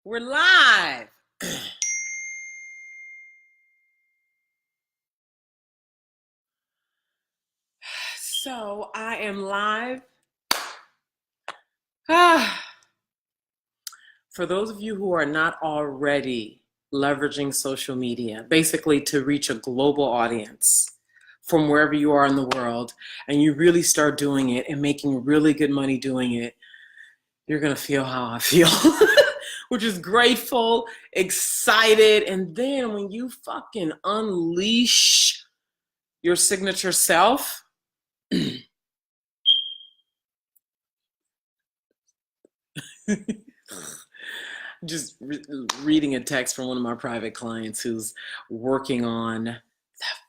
We're live. So I am live. For those of you who are not already leveraging social media, basically to reach a global audience from wherever you are in the world, and you really start doing it and making really good money doing it, you're going to feel how I feel, which is grateful, excited. And then when you fucking unleash your signature self, just reading a text from one of my private clients who's working on the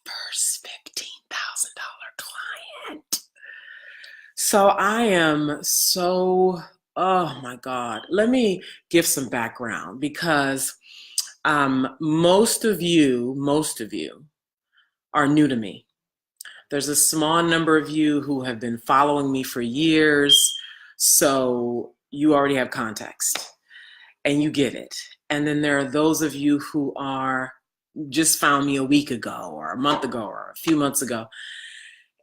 first $15,000 client. So I am so, oh my God. Let me give some background because most of you are new to me. There's a small number of you who have been following me for years, so you already have context and you get it. And then there are those of you who are just found me a week ago or a month ago or a few months ago,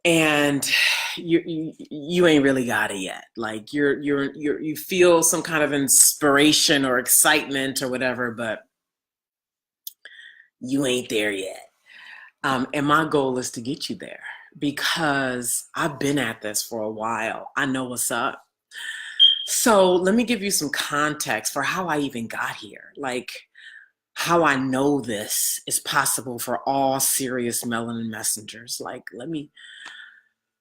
and you ain't really got it yet. Like you feel some kind of inspiration or excitement or whatever, but you ain't there yet. And my goal is to get you there because I've been at this for a while. I know what's up. So let me give you some context for how I even got here. Like how I know this is possible for all serious melanin messengers.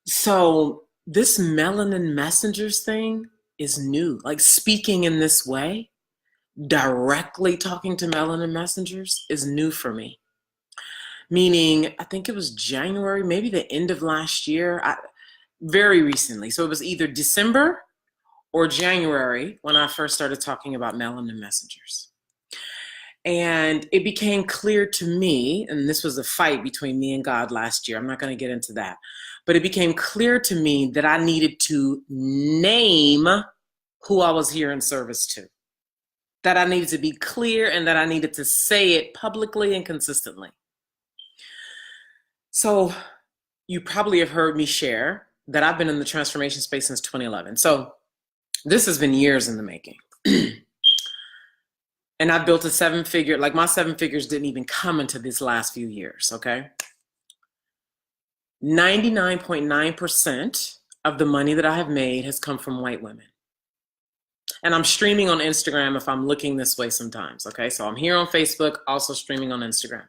So this melanin messengers thing is new. Like speaking in this way, directly talking to melanin messengers is new for me. Meaning, I think it was January, maybe the end of last year, very recently. So it was either December or January when I first started talking about melanin messengers. And it became clear to me, and this was a fight between me and God last year. I'm not going to get into that. But it became clear to me that I needed to name who I was here in service to. That I needed to be clear and that I needed to say it publicly and consistently. So you probably have heard me share that I've been in the transformation space since 2011. So this has been years in the making. And I built a seven-figure, like my seven figures didn't even come into these last few years, okay? 99.9% of the money that I have made has come from white women. And I'm streaming on Instagram if I'm looking this way sometimes, okay? So I'm here on Facebook, also streaming on Instagram.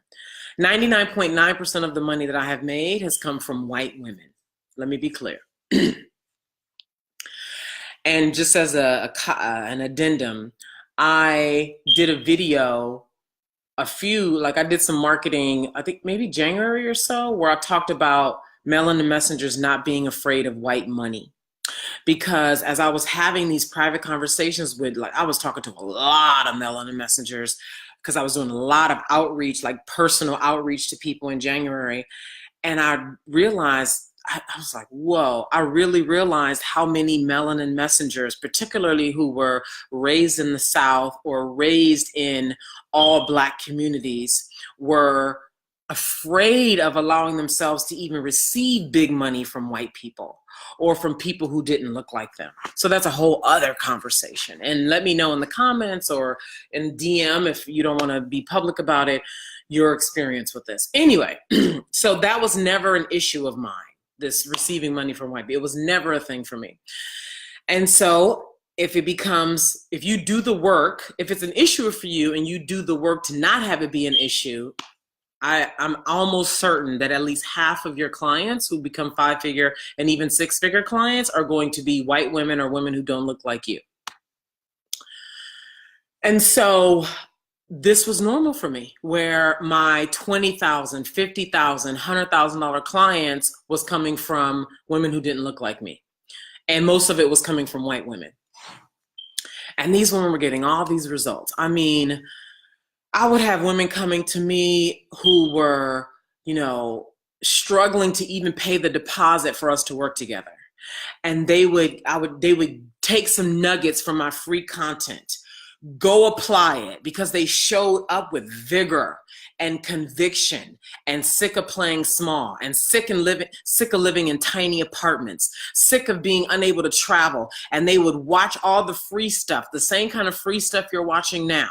99.9% of the money that I have made has come from white women. Let me be clear. And just as an addendum, I did a video I did some marketing, I think maybe January or so, where I talked about melanin messengers not being afraid of white money. Because as I was having these private conversations with, I was talking to a lot of melanin messengers because I was doing a lot of outreach, like personal outreach to people in January. And I realized, I was like, whoa, I really realized how many melanin messengers, particularly who were raised in the South or raised in all Black communities, were afraid of allowing themselves to even receive big money from white people or from people who didn't look like them. So that's a whole other conversation. And let me know in the comments or in DM if you don't want to be public about it, your experience with this. Anyway, so that was never an issue of mine, this receiving money from white people. It was never a thing for me. And so if you do the work, if it's an issue for you and you do the work to not have it be an issue, I'm almost certain that at least half of your clients who become 5-figure and even 6-figure clients are going to be white women or women who don't look like you. And so this was normal for me, where my $20,000, $50,000, $100,000 clients was coming from women who didn't look like me. And most of it was coming from white women. And these women were getting all these results. I mean, I would have women coming to me who were, struggling to even pay the deposit for us to work together. And they would take some nuggets from my free content, go apply it, because they showed up with vigor and conviction and sick of playing small and sick of living in tiny apartments, sick of being unable to travel. And they would watch all the free stuff, the same kind of free stuff you're watching now.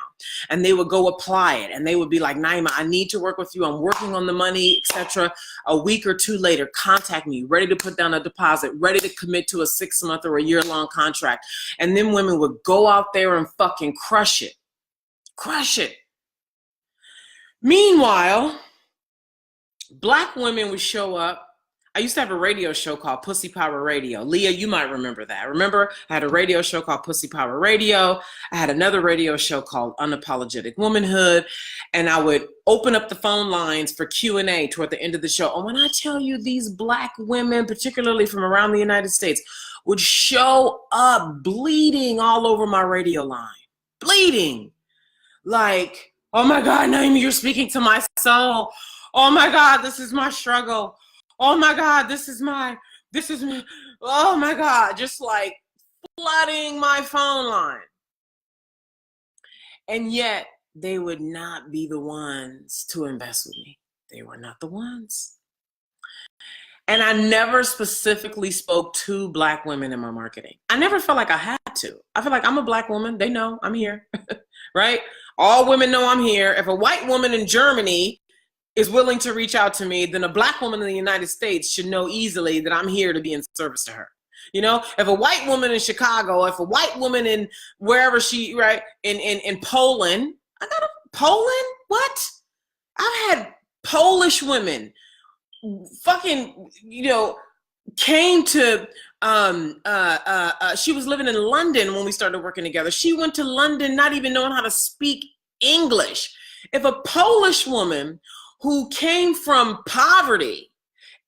And they would go apply it. And they would be like, Naima, I need to work with you. I'm working on the money, etc. A week or two later, contact me, ready to put down a deposit, ready to commit to a 6-month or a year-long contract. And then women would go out there and fucking crush it. Crush it. Meanwhile, Black women would show up. I used to have a radio show called Pussy Power Radio. Leah, you might remember that. Remember, I had a radio show called Pussy Power Radio. I had another radio show called Unapologetic Womanhood. And I would open up the phone lines for Q&A toward the end of the show. And when I tell you, these Black women, particularly from around the United States, would show up bleeding all over my radio line. Bleeding. Like, oh my God, Naima, you're speaking to my soul. Oh my God, this is my struggle. Oh my God, this is me. Oh my God, just like flooding my phone line. And yet they would not be the ones to invest with me. They were not the ones. And I never specifically spoke to Black women in my marketing. I never felt like I had to. I feel like I'm a Black woman. They know I'm here, right? All women know I'm here. If a white woman in Germany is willing to reach out to me, then a Black woman in the United States should know easily that I'm here to be in service to her. You know, if a white woman in Chicago, if a white woman in wherever she, right, in Poland, Poland? What? I've had Polish women fucking, came to, she was living in London when we started working together. She went to London not even knowing how to speak English. If a Polish woman who came from poverty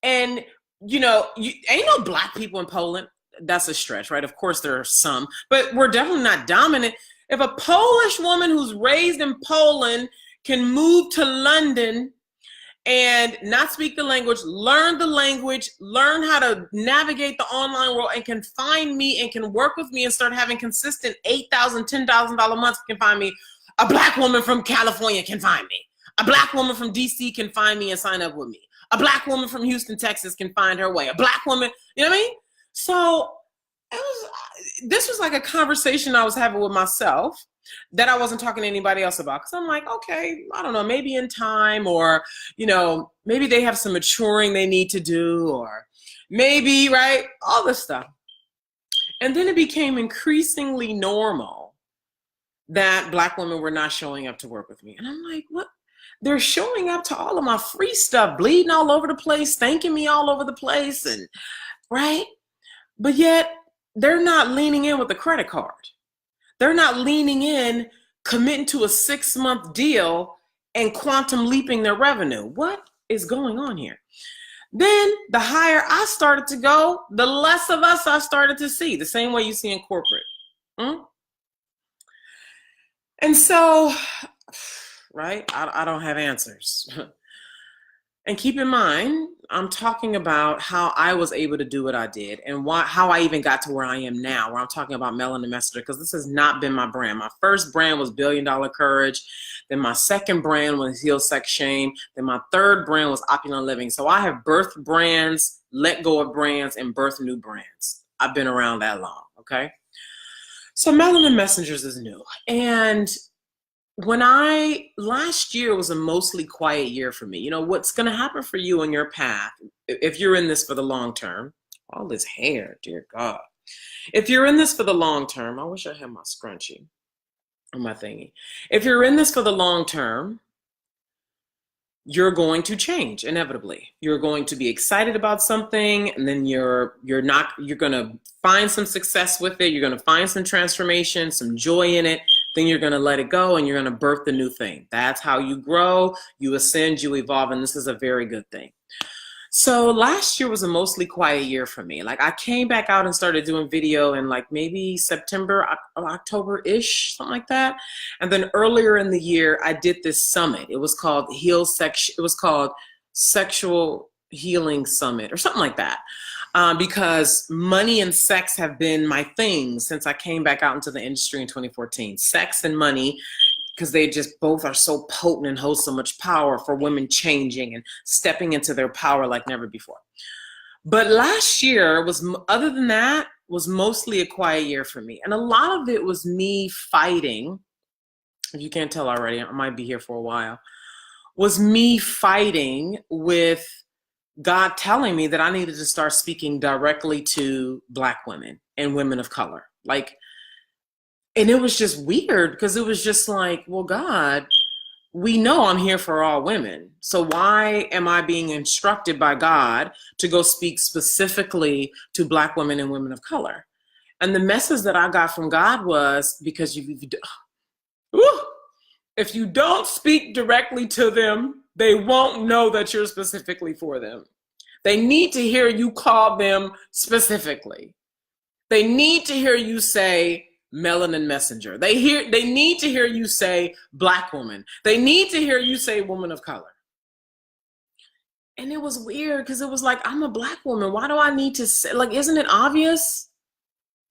and, ain't no Black people in Poland. That's a stretch, right? Of course there are some, but we're definitely not dominant. If a Polish woman who's raised in Poland can move to London and not speak the language, learn the language, learn how to navigate the online world, and can find me and can work with me and start having consistent $8,000, $10,000 months, can find me. A Black woman from California can find me. A Black woman from DC can find me and sign up with me. A Black woman from Houston, Texas can find her way. A Black woman, you know what I mean? So this was like a conversation I was having with myself that I wasn't talking to anybody else about. Because I'm like, okay, I don't know, maybe in time, or, maybe they have some maturing they need to do, or maybe, right? All this stuff. And then it became increasingly normal that Black women were not showing up to work with me. And I'm like, what? They're showing up to all of my free stuff, bleeding all over the place, thanking me all over the place, and right? But yet they're not leaning in with a credit card. They're not leaning in, committing to a 6-month deal and quantum leaping their revenue. What is going on here? Then the higher I started to go, the less of us I started to see, the same way you see in corporate. And so, right, I don't have answers. And keep in mind, I'm talking about how I was able to do what I did and how I even got to where I am now, where I'm talking about Melanin Messenger, because this has not been my brand. My first brand was Billion Dollar Courage. Then my second brand was Heal Sex Shame. Then my third brand was Opulent Living. So I have birthed brands, let go of brands, and birthed new brands. I've been around that long, okay? So Melanin Messengers is new. And last year was a mostly quiet year for me. You know, what's going to happen for you on your path, if you're in this for the long term, all this hair, dear God. If you're in this for the long term, I wish I had my scrunchie on my thingy. If you're in this for the long term, you're going to change inevitably. You're going to be excited about something, and then you're going to find some success with it. You're going to find some transformation, some joy in it. Then you're going to let it go and you're going to birth the new thing. That's how you grow, you ascend, you evolve, and this is a very good thing. So last year was a mostly quiet year for me. Like, I came back out and started doing video in like maybe September, October-ish, something like that. And then earlier in the year, I did this summit. It was called Sexual Healing Summit or something like that. because money and sex have been my thing since I came back out into the industry in 2014. Sex and money, because they just both are so potent and hold so much power for women changing and stepping into their power like never before. But last year was, other than that, was mostly a quiet year for me. And a lot of it was me fighting. If you can't tell already, I might be here for a while. Was me fighting with God telling me that I needed to start speaking directly to Black women and women of color. Like, and it was just weird because it was just like, well, God, we know I'm here for all women. So why am I being instructed by God to go speak specifically to Black women and women of color? And the message that I got from God was, because if you don't speak directly to them, they won't know that you're specifically for them. They need to hear you call them specifically. They need to hear you say melanin messenger. They need to hear you say Black woman. They need to hear you say woman of color. And it was weird because it was like, I'm a Black woman. Why do I need to say, like, isn't it obvious?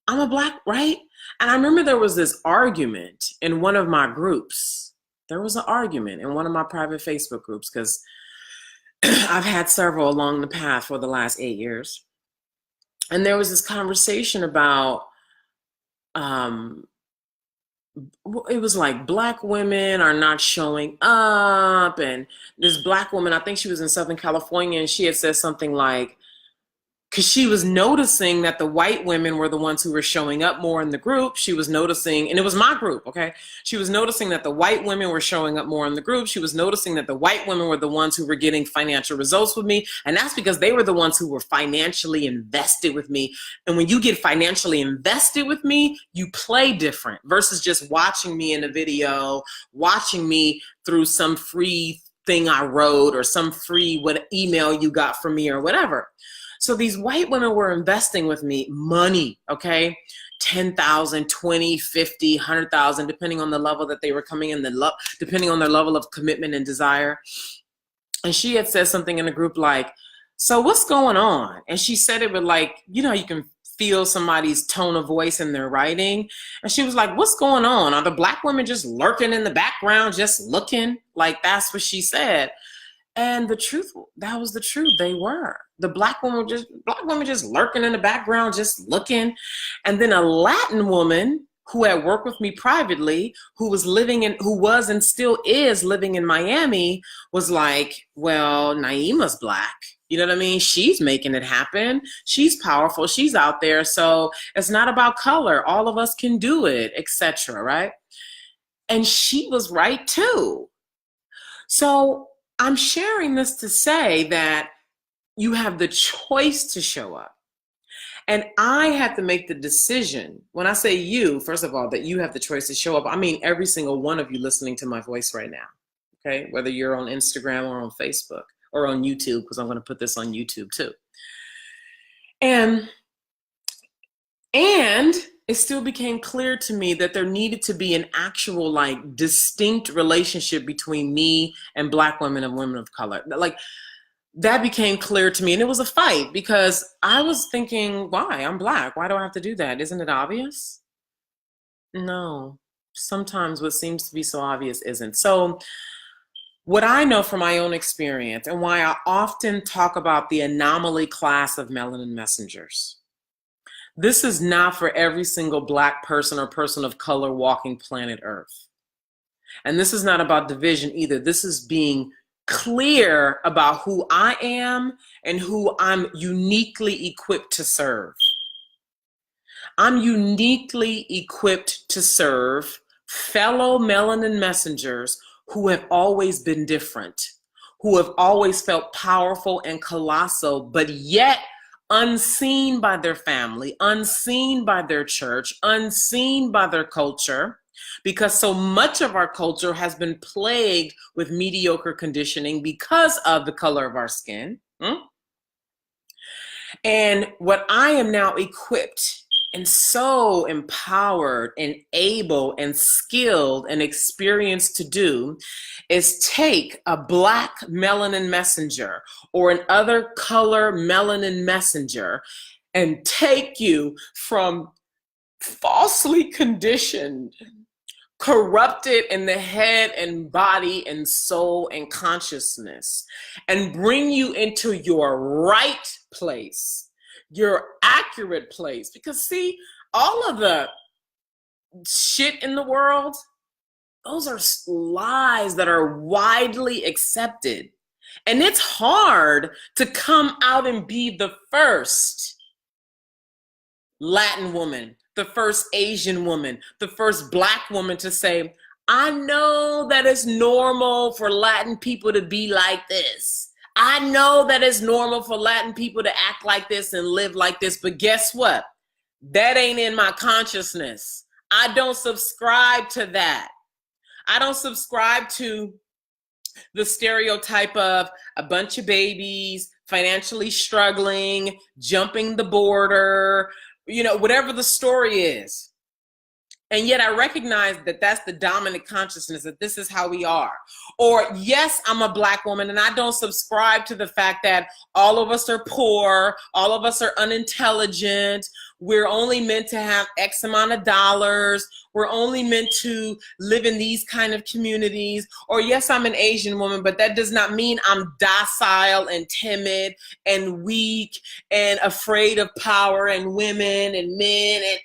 I'm a Black, right? And I remember there was this argument in one of my groups. There was an argument in one of my private Facebook groups because I've had several along the path for the last 8 years. And there was this conversation about, it was like Black women are not showing up. And this Black woman, I think she was in Southern California, and she had said something like, because she was noticing that the white women were the ones who were showing up more in the group. She was noticing, and it was my group, okay? She was noticing that the white women were showing up more in the group. She was noticing that the white women were the ones who were getting financial results with me. And that's because they were the ones who were financially invested with me. And when you get financially invested with me, you play different versus just watching me in a video, watching me through some free thing I wrote or some free what email you got from me or whatever. So these white women were investing with me money, okay? 10,000, 20, 50, 100,000, depending on the level that they were coming in, depending on their level of commitment and desire. And she had said something in the group like, so what's going on? And she said it with like, you know, you can feel somebody's tone of voice in their writing. And she was like, what's going on? Are the Black women just lurking in the background, just looking? Like, that's what she said. And the truth, that was the truth. They were. The Black women just lurking in the background, just looking. And then a Latin woman who had worked with me privately, who was and still is living in Miami, was like, well, Naima's Black. You know what I mean? She's making it happen. She's powerful. She's out there. So it's not about color. All of us can do it, etc. Right? And she was right too. So I'm sharing this to say that you have the choice to show up. And I have to make the decision. When I say you, first of all, that you have the choice to show up, I mean every single one of you listening to my voice right now, okay? Whether you're on Instagram or on Facebook or on YouTube, because I'm going to put this on YouTube too. And it still became clear to me that there needed to be an actual, like, distinct relationship between me and Black women and women of color. Like, that became clear to me. And it was a fight because I was thinking, why? I'm Black. Why do I have to do that? Isn't it obvious? No. Sometimes what seems to be so obvious isn't. So what I know from my own experience and why I often talk about the anomaly class of melanin messengers. This is not for every single Black person or person of color walking planet Earth. And this is not about division either. This is being clear about who I am and who I'm uniquely equipped to serve. I'm uniquely equipped to serve fellow melanin messengers who have always been different, who have always felt powerful and colossal, but yet unseen by their family, unseen by their church, unseen by their culture, because so much of our culture has been plagued with mediocre conditioning because of the color of our skin. And what I am now equipped and so empowered and able and skilled and experienced to do is take a black melanin messenger or an other color melanin messenger and take you from falsely conditioned, corrupted in the head and body and soul and consciousness, and bring you into your right place, your accurate place. Because see, all of the shit in the world, those are lies that are widely accepted. And it's hard to come out and be the first Latin woman, the first Asian woman, the first Black woman to say, I know that it's normal for Latin people to be like this. I know that it's normal for Latin people to act like this and live like this, but guess what? That ain't in my consciousness. I don't subscribe to that. I don't subscribe to the stereotype of a bunch of babies, financially struggling, jumping the border, you know, whatever the story is. And yet I recognize that that's the dominant consciousness, that this is how we are. Or yes, I'm a Black woman and I don't subscribe to the fact that all of us are poor, all of us are unintelligent, we're only meant to have X amount of dollars, we're only meant to live in these kind of communities. Or yes, I'm an Asian woman, but that does not mean I'm docile and timid and weak and afraid of power and women and men. And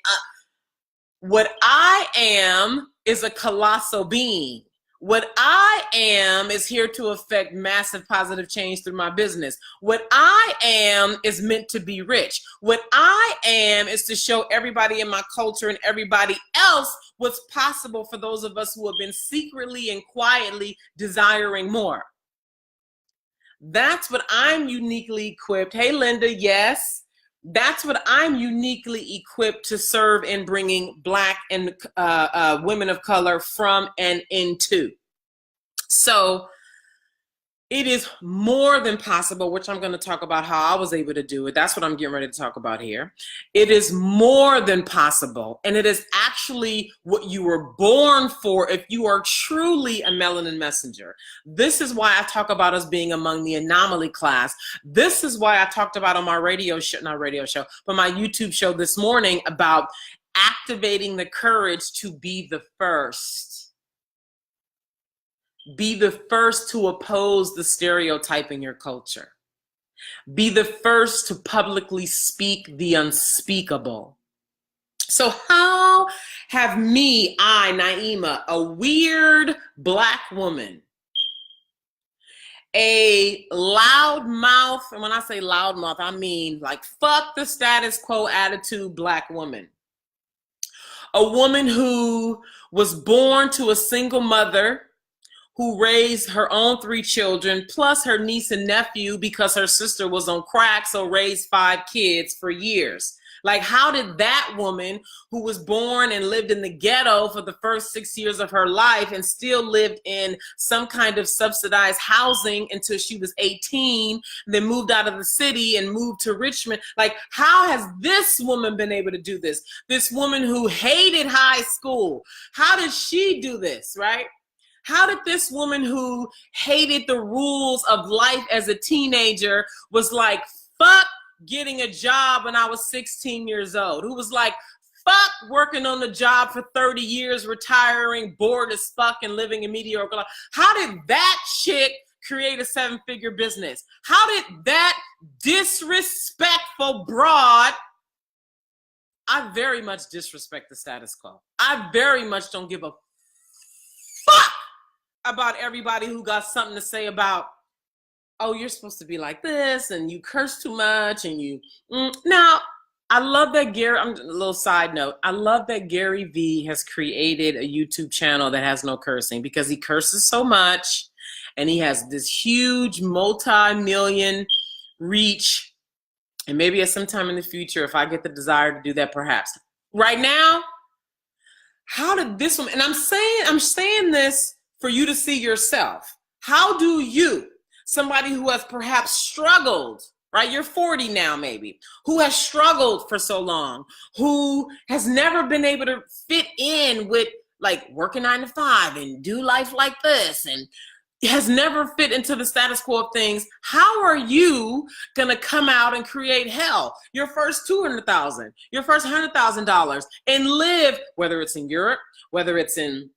what I am is a colossal being. What I am is here to affect massive positive change through my business. What I am is meant to be rich. What I am is to show everybody in my culture and everybody else what's possible for those of us who have been secretly and quietly desiring more. That's what I'm uniquely equipped. Hey, Linda, yes. That's what I'm uniquely equipped to serve in bringing Black and women of color from and into. So it is more than possible, which I'm going to talk about how I was able to do it. That's what I'm getting ready to talk about here. It is more than possible, and it is actually what you were born for if you are truly a melanin messenger. This is why I talk about us being among the anomaly class. This is why I talked about on my radio show, not radio show, but my YouTube show this morning about activating the courage to be the first. Be the first to oppose the stereotype in your culture. Be the first to publicly speak the unspeakable. So how have I, Naima, a weird Black woman, a loudmouth, and when I say loudmouth, I mean like fuck the status quo attitude Black woman, a woman who was born to a single mother, who raised her own 3 children, plus her niece and nephew because her sister was on crack, so raised 5 kids for years. Like, how did that woman who was born and lived in the ghetto for the first 6 years of her life and still lived in some kind of subsidized housing until she was 18, then moved out of the city and moved to Richmond? Like, how has this woman been able to do this? This woman who hated high school, how did she do this, right? How did this woman who hated the rules of life as a teenager, was like, fuck getting a job when I was 16 years old, who was like, fuck working on the job for 30 years, retiring, bored as fuck and living in mediocre life? How did that chick create a 7-figure business? How did that disrespectful broad, I very much disrespect the status quo. I very much don't give a fuck about everybody who got something to say about, oh, you're supposed to be like this and you curse too much and you now I love that Gary, I'm a little side note, I love that Gary V has created a YouTube channel that has no cursing, because he curses so much and he has this huge multi-million reach. And maybe at some time in the future, if I get the desire to do that, perhaps. Right now, how did this one, and I'm saying this for you to see yourself. How do you, somebody who has perhaps struggled right? You're 40 now, maybe, who has struggled for so long, who has never been able to fit in with like working 9 to 5 and do life like this, and has never fit into the status quo of things. How are you going to come out and create hell? Your first 200,000, your first $100,000, and live, whether it's in Europe, whether it's in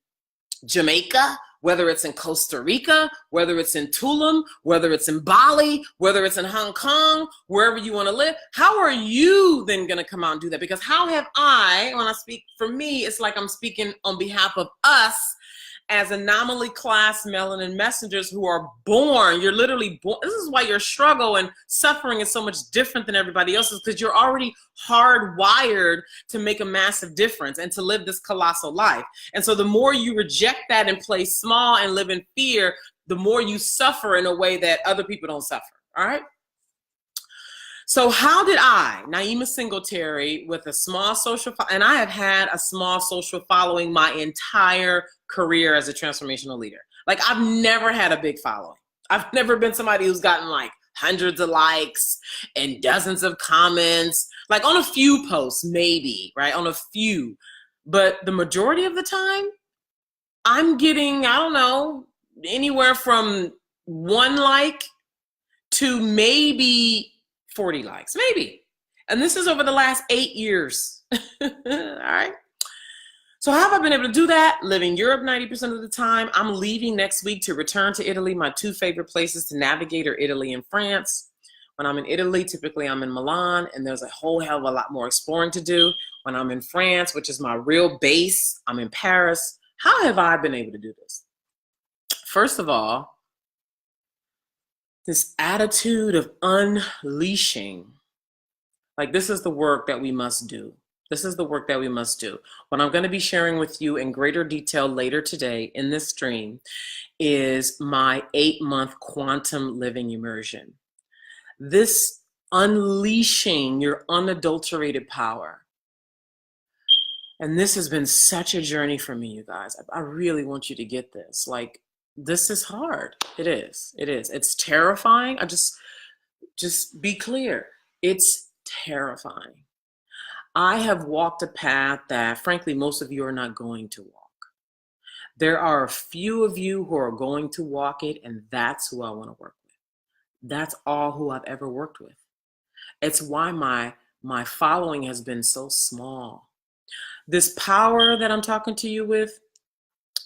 Jamaica, whether it's in Costa Rica, whether it's in Tulum, whether it's in Bali, whether it's in Hong Kong, wherever you want to live. How are you then going to come out and do that? Because how have I, when I speak for me, it's like I'm speaking on behalf of us as anomaly class melanin messengers who are born. You're literally born. This is why your struggle and suffering is so much different than everybody else's, because you're already hardwired to make a massive difference and to live this colossal life. And so the more you reject that and play small and live in fear, the more you suffer in a way that other people don't suffer. All right. So how did I, Naima Singletary, with a small social, and I have had a small social following my entire career as a transformational leader. Like, I've never had a big following. I've never been somebody who's gotten like hundreds of likes and dozens of comments, like on a few posts, maybe, right? On a few. But the majority of the time, I'm getting, I don't know, anywhere from 1 like to maybe 40 likes, maybe. And this is over the last 8 years. All right. So how have I been able to do that? Living Europe 90% of the time. I'm leaving next week to return to Italy. My 2 favorite places to navigate are Italy and France. When I'm in Italy, typically I'm in Milan, and there's a whole hell of a lot more exploring to do. When I'm in France, which is my real base, I'm in Paris. How have I been able to do this? First of all, this attitude of unleashing, like, this is the work that we must do. This is the work that we must do. What I'm going to be sharing with you in greater detail later today in this stream is my 8-month quantum living immersion. This unleashing your unadulterated power. And this has been such a journey for me, you guys. I really want you to get this. Like, this is hard. It is. It is. It's terrifying. Just be clear. It's terrifying. I have walked a path that, frankly, most of you are not going to walk. There are a few of you who are going to walk it, and that's who I want to work with. That's all who I've ever worked with. It's why my following has been so small. This power that I'm talking to you with,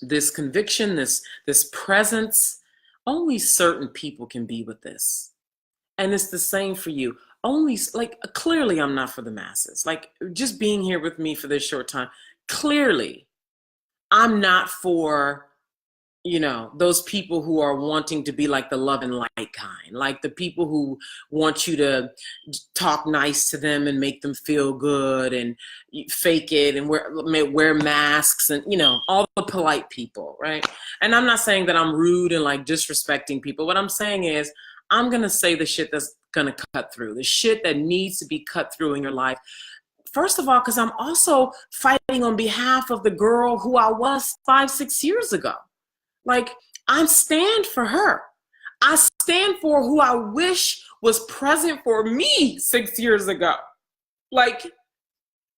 this conviction, this presence, only certain people can be with this. And it's the same for you. Only, like, clearly I'm not for the masses. Like, just being here with me for this short time, clearly I'm not for, you know, those people who are wanting to be like the love and light kind, like the people who want you to talk nice to them and make them feel good and fake it and wear masks and, you know, all the polite people, right? And I'm not saying that I'm rude and like disrespecting people. What I'm saying is I'm going to say the shit that's going to cut through, the shit that needs to be cut through in your life. First of all, because I'm also fighting on behalf of the girl who I was 5-6 years ago. Like, I stand for her. I stand for who I wish was present for me 6 years ago. Like,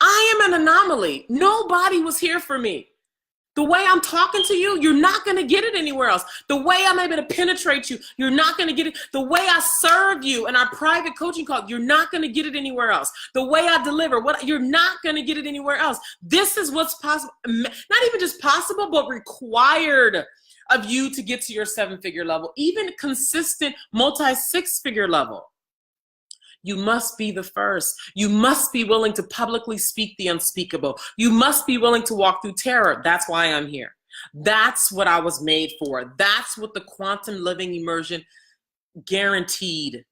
I am an anomaly. Nobody was here for me. The way I'm talking to you, you're not going to get it anywhere else. The way I'm able to penetrate you, you're not going to get it. The way I serve you in our private coaching call, you're not going to get it anywhere else. The way I deliver, you're not going to get it anywhere else. This is what's possible. Not even just possible, but required of you to get to your 7-figure level, even consistent multi-6-figure level. You must be the first. You must be willing to publicly speak the unspeakable. You must be willing to walk through terror. That's why I'm here. That's what I was made for. That's what the quantum living immersion guaranteed.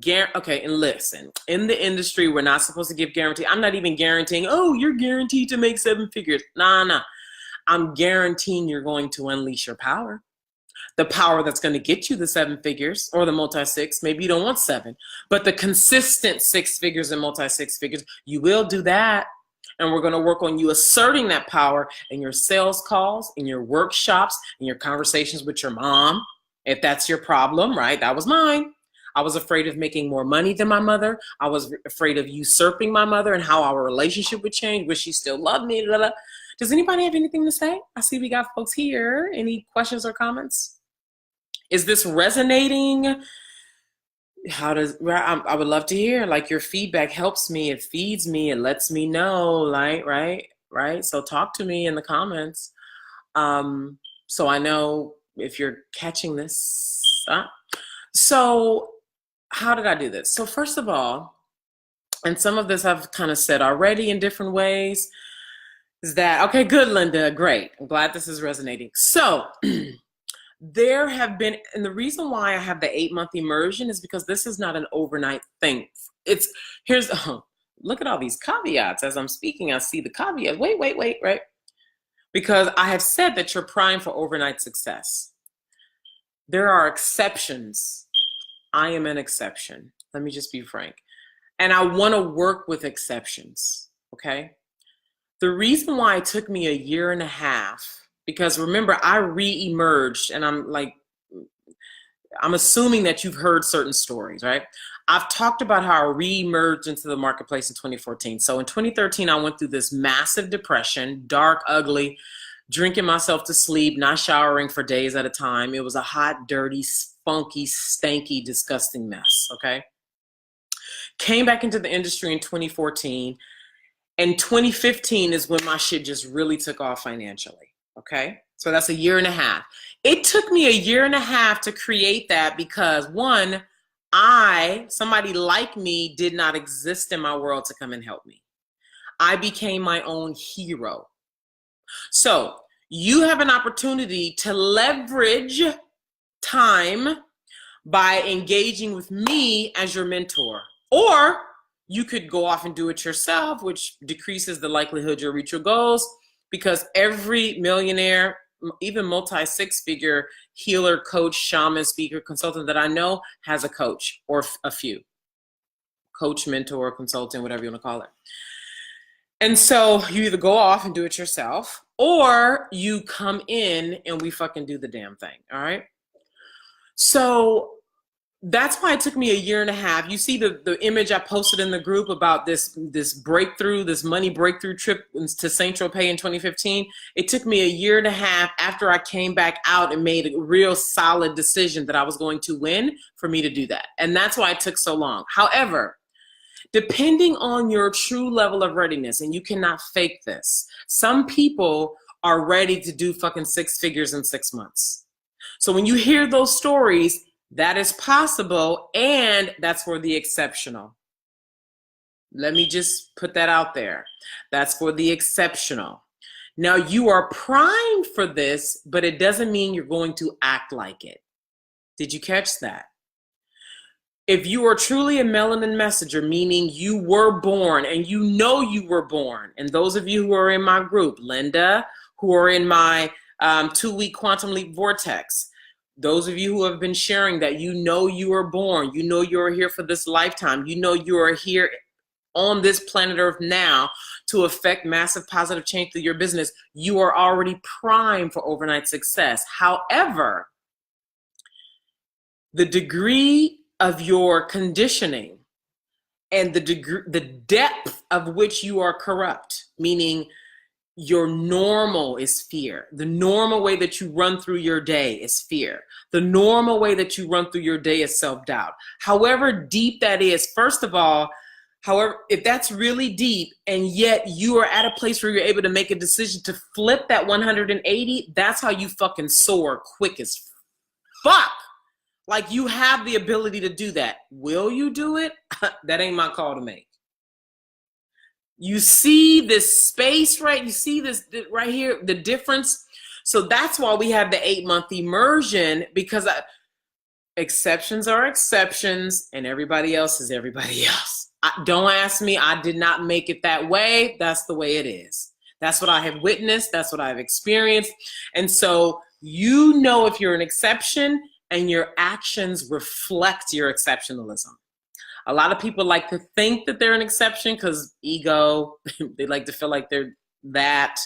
Okay, and listen, in the industry, we're not supposed to give guarantee. I'm not even guaranteeing, oh, you're guaranteed to make 7 figures. Nah. I'm guaranteeing you're going to unleash your power. The power that's going to get you the 7 figures or the multi-6. Maybe you don't want 7, but the consistent 6 figures and multi-6 figures, you will do that. And we're going to work on you asserting that power in your sales calls, in your workshops, in your conversations with your mom. If that's your problem, right? That was mine. I was afraid of making more money than my mother. I was afraid of usurping my mother and how our relationship would change. Would she still love me? Blah, blah. Does anybody have anything to say? I see we got folks here. Any questions or comments? Is this resonating? I would love to hear, like, your feedback helps me. It feeds me. It lets me know, like, right? So talk to me in the comments. So I know if you're catching this. So how did I do this? So first of all, and some of this I've kind of said already in different ways, is that, okay, good, Linda, great. I'm glad this is resonating. So there have been, and the reason why I have the 8-month immersion is because this is not an overnight thing. Look at all these caveats as I'm speaking. I see the caveats. Wait, right? Because I have said that you're primed for overnight success. There are exceptions. I am an exception. Let me just be frank. And I want to work with exceptions, okay? The reason why it took me a year and a half, because remember, I re-emerged, and I'm assuming that you've heard certain stories, right? I've talked about how I re-emerged into the marketplace in 2014. So in 2013, I went through this massive depression, dark, ugly, drinking myself to sleep, not showering for days at a time. It was a hot, dirty, funky, stanky, disgusting mess, okay? Came back into the industry in 2014, and 2015 is when my shit just really took off financially. Okay, so that's a year and a half. It took me a year and a half to create that because, one, somebody like me did not exist in my world to come and help me. I became my own hero. So you have an opportunity to leverage time by engaging with me as your mentor. Or you could go off and do it yourself, which decreases the likelihood you'll reach your goals, because every millionaire, even multi-six-figure healer, coach, shaman, speaker, consultant that I know has a coach or a few. Coach, mentor, consultant, whatever you want to call it. And so you either go off and do it yourself, or you come in and we fucking do the damn thing, all right? So that's why it took me a year and a half. You see the image I posted in the group about this breakthrough, this money breakthrough trip to Saint Tropez in 2015. It took me a year and a half after I came back out and made a real solid decision that I was going to win for me to do that. And that's why it took so long. However, depending on your true level of readiness, and you cannot fake this, some people are ready to do fucking 6 figures in 6 months. So when you hear those stories, that is possible, and that's for the exceptional. Let me just put that out there. That's for the exceptional. Now, you are primed for this, but it doesn't mean you're going to act like it. Did you catch that? If you are truly a melanin messenger, meaning you were born and you know you were born, and those of you who are in my group, Linda, who are in my 2-week Quantum Leap Vortex, those of you who have been sharing that, you know you were born, you know you're here for this lifetime, you know you are here on this planet Earth now to affect massive positive change through your business, you are already primed for overnight success. However, the degree of your conditioning and the depth of which you are corrupt, meaning your normal is fear. The normal way that you run through your day is fear. The normal way that you run through your day is self-doubt. However deep that is, first of all, if that's really deep and yet you are at a place where you're able to make a decision to flip that 180, that's how you fucking soar quick as fuck. Like, you have the ability to do that. Will you do it? That ain't my call to make. You see this space, right? You see this right here, the difference. So that's why we have the 8-month immersion, because exceptions are exceptions and everybody else is everybody else. Don't ask me. I did not make it that way. That's the way it is. That's what I have witnessed. That's what I've experienced. And so you know if you're an exception, and your actions reflect your exceptionalism. A lot of people like to think that they're an exception because ego, they like to feel like they're that.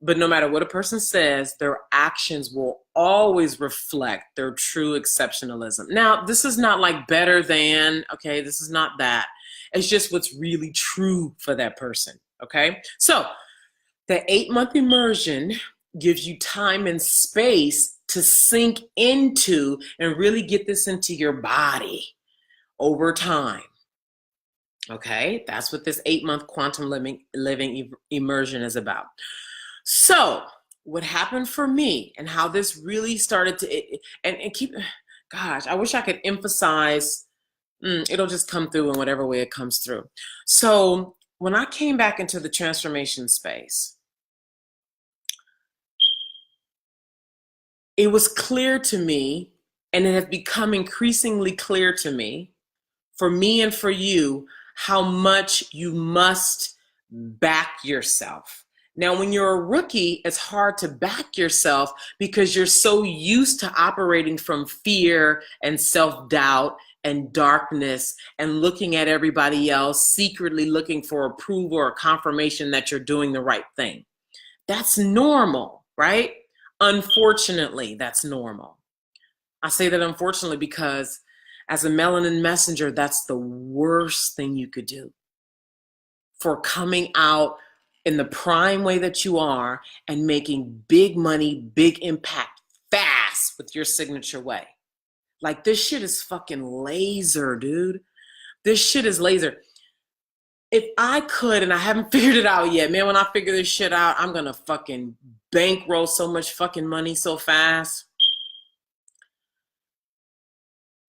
But no matter what a person says, their actions will always reflect their true exceptionalism. Now, this is not like better than, okay? This is not that. It's just what's really true for that person, okay? So the 8-month immersion gives you time and space to sink into and really get this into your body over time. Okay, that's what this 8-month quantum living immersion is about. So what happened for me and how this really started to, and keep, gosh, I wish I could emphasize, it'll just come through in whatever way it comes through. So when I came back into the transformation space, it was clear to me, and it has become increasingly clear to me, for me and for you, how much you must back yourself. Now, when you're a rookie, it's hard to back yourself because you're so used to operating from fear and self-doubt and darkness and looking at everybody else, secretly looking for approval or confirmation that you're doing the right thing. That's normal, right? Unfortunately, that's normal. I say that unfortunately because as a melanin messenger, that's the worst thing you could do for coming out in the prime way that you are and making big money, big impact fast with your signature way. Like, this shit is fucking laser, dude. This shit is laser. If I could, and I haven't figured it out yet, man, when I figure this shit out, I'm gonna fucking bankroll so much fucking money so fast.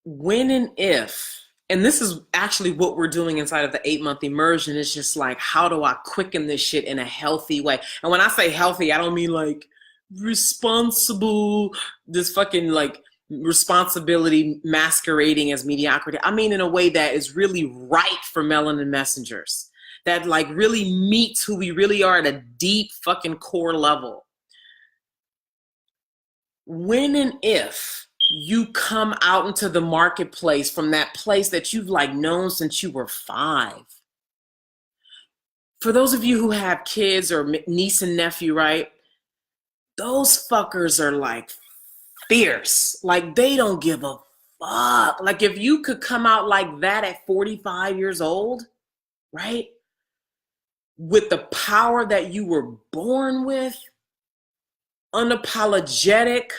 When and if, and this is actually what we're doing inside of the 8-month immersion, is just like, how do I quicken this shit in a healthy way? And when I say healthy, I don't mean like responsible, this fucking like responsibility masquerading as mediocrity. I mean in a way that is really right for melanin messengers, that like really meets who we really are at a deep fucking core level. When and if you come out into the marketplace from that place that you've like known since you were 5. For those of you who have kids or niece and nephew, right? Those fuckers are like fierce. Like, they don't give a fuck. Like, if you could come out like that at 45 years old, right? With the power that you were born with, unapologetic,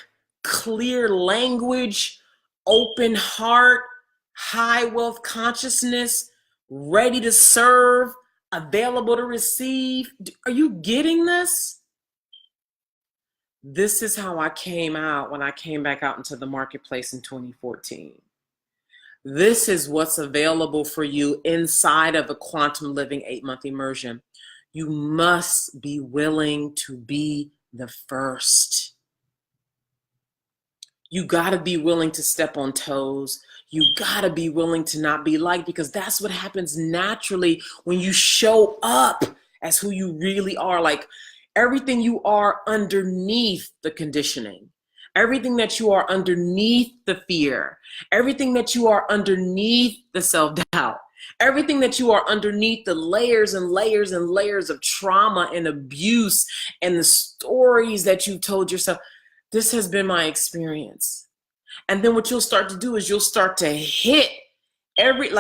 clear language, open heart, high wealth consciousness, ready to serve, available to receive. Are you getting this? This is how I came out when I came back out into the marketplace in 2014. This is what's available for you inside of a quantum living 8-month immersion. You must be willing to be the first. You gotta be willing to step on toes. You gotta be willing to not be liked, because that's what happens naturally when you show up as who you really are. Like, everything you are underneath the conditioning, everything that you are underneath the fear, everything that you are underneath the self-doubt, everything that you are underneath the layers and layers and layers of trauma and abuse and the stories that you've told yourself. This has been my experience. And then what you'll start to do is you'll start to hit every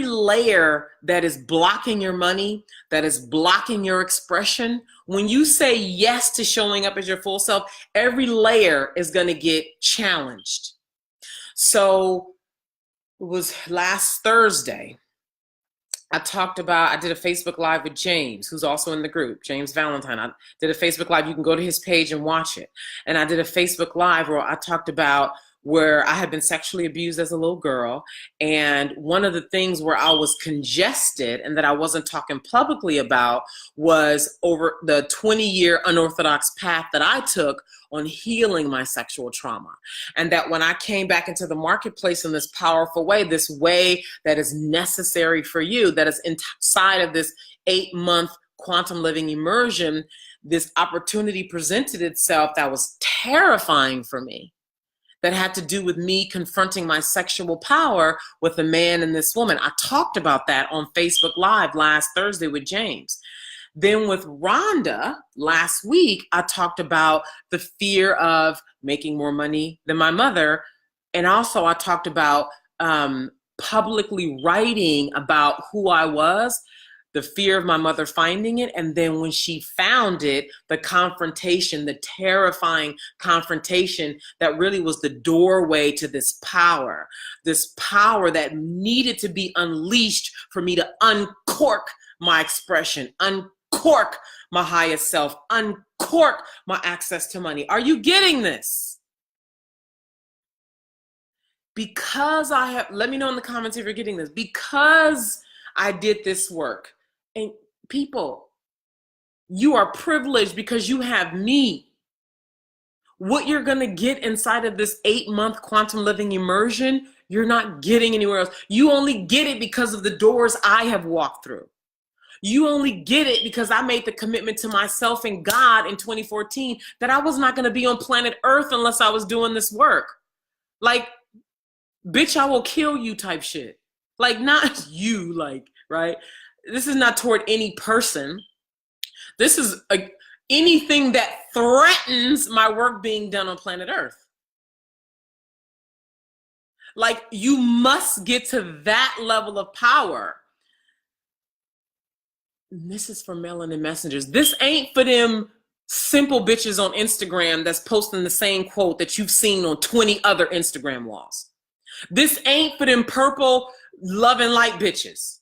layer that is blocking your money, that is blocking your expression. When you say yes to showing up as your full self, every layer is going to get challenged. So it was last Thursday. I did a Facebook Live with James, who's also in the group, James Valentine. I did a Facebook Live. You can go to his page and watch it. And I did a Facebook Live where I talked about where I had been sexually abused as a little girl. And one of the things where I was congested and that I wasn't talking publicly about was over the 20-year unorthodox path that I took on healing my sexual trauma. And that when I came back into the marketplace in this powerful way, this way that is necessary for you, that is inside of this 8-month quantum living immersion, this opportunity presented itself that was terrifying for me, that had to do with me confronting my sexual power with a man and this woman. I talked about that on Facebook Live last Thursday with James. Then with Rhonda last week, I talked about the fear of making more money than my mother. And also I talked about publicly writing about who I was, the fear of my mother finding it. And then when she found it, the confrontation, the terrifying confrontation that really was the doorway to this power that needed to be unleashed for me to uncork my expression, uncork my highest self, uncork my access to money. Are you getting this? Because I have, let me know in the comments if you're getting this, because I did this work. And people, you are privileged because you have me. What you're going to get inside of this 8-month quantum living immersion, you're not getting anywhere else. You only get it because of the doors I have walked through. You only get it because I made the commitment to myself and God in 2014 that I was not going to be on planet Earth unless I was doing this work. Like, bitch, I will kill you type shit. Like, not you, like, right? This is not toward any person. This is anything that threatens my work being done on planet Earth. Like, you must get to that level of power. And this is for melanin messengers. This ain't for them simple bitches on Instagram that's posting the same quote that you've seen on 20 other Instagram walls. This ain't for them purple love and light bitches.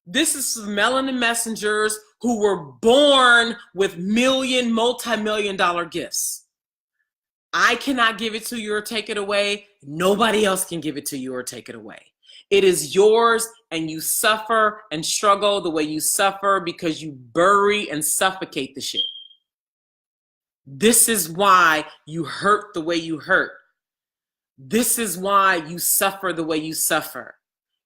This is for melanin messengers who were born with multi-million dollar gifts. I cannot give it to you or take it away. Nobody else can give it to you or take it away. It is yours, and you suffer and struggle the way you suffer because you bury and suffocate the shit. This is why you hurt the way you hurt. This is why you suffer the way you suffer.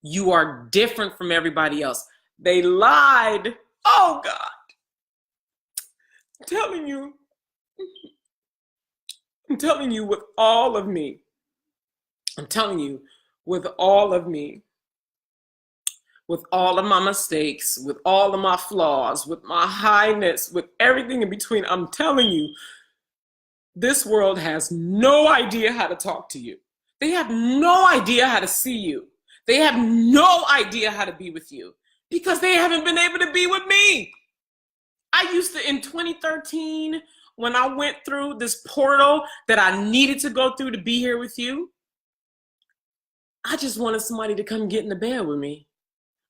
You are different from everybody else. They lied. Oh God. I'm telling you with all of me. I'm telling you with all of me. With all of my mistakes, with all of my flaws, with my highness, with everything in between. I'm telling you, this world has no idea how to talk to you. They have no idea how to see you. They have no idea how to be with you because they haven't been able to be with me. I used to, in 2013, when I went through this portal that I needed to go through to be here with you, I just wanted somebody to come get in the bed with me.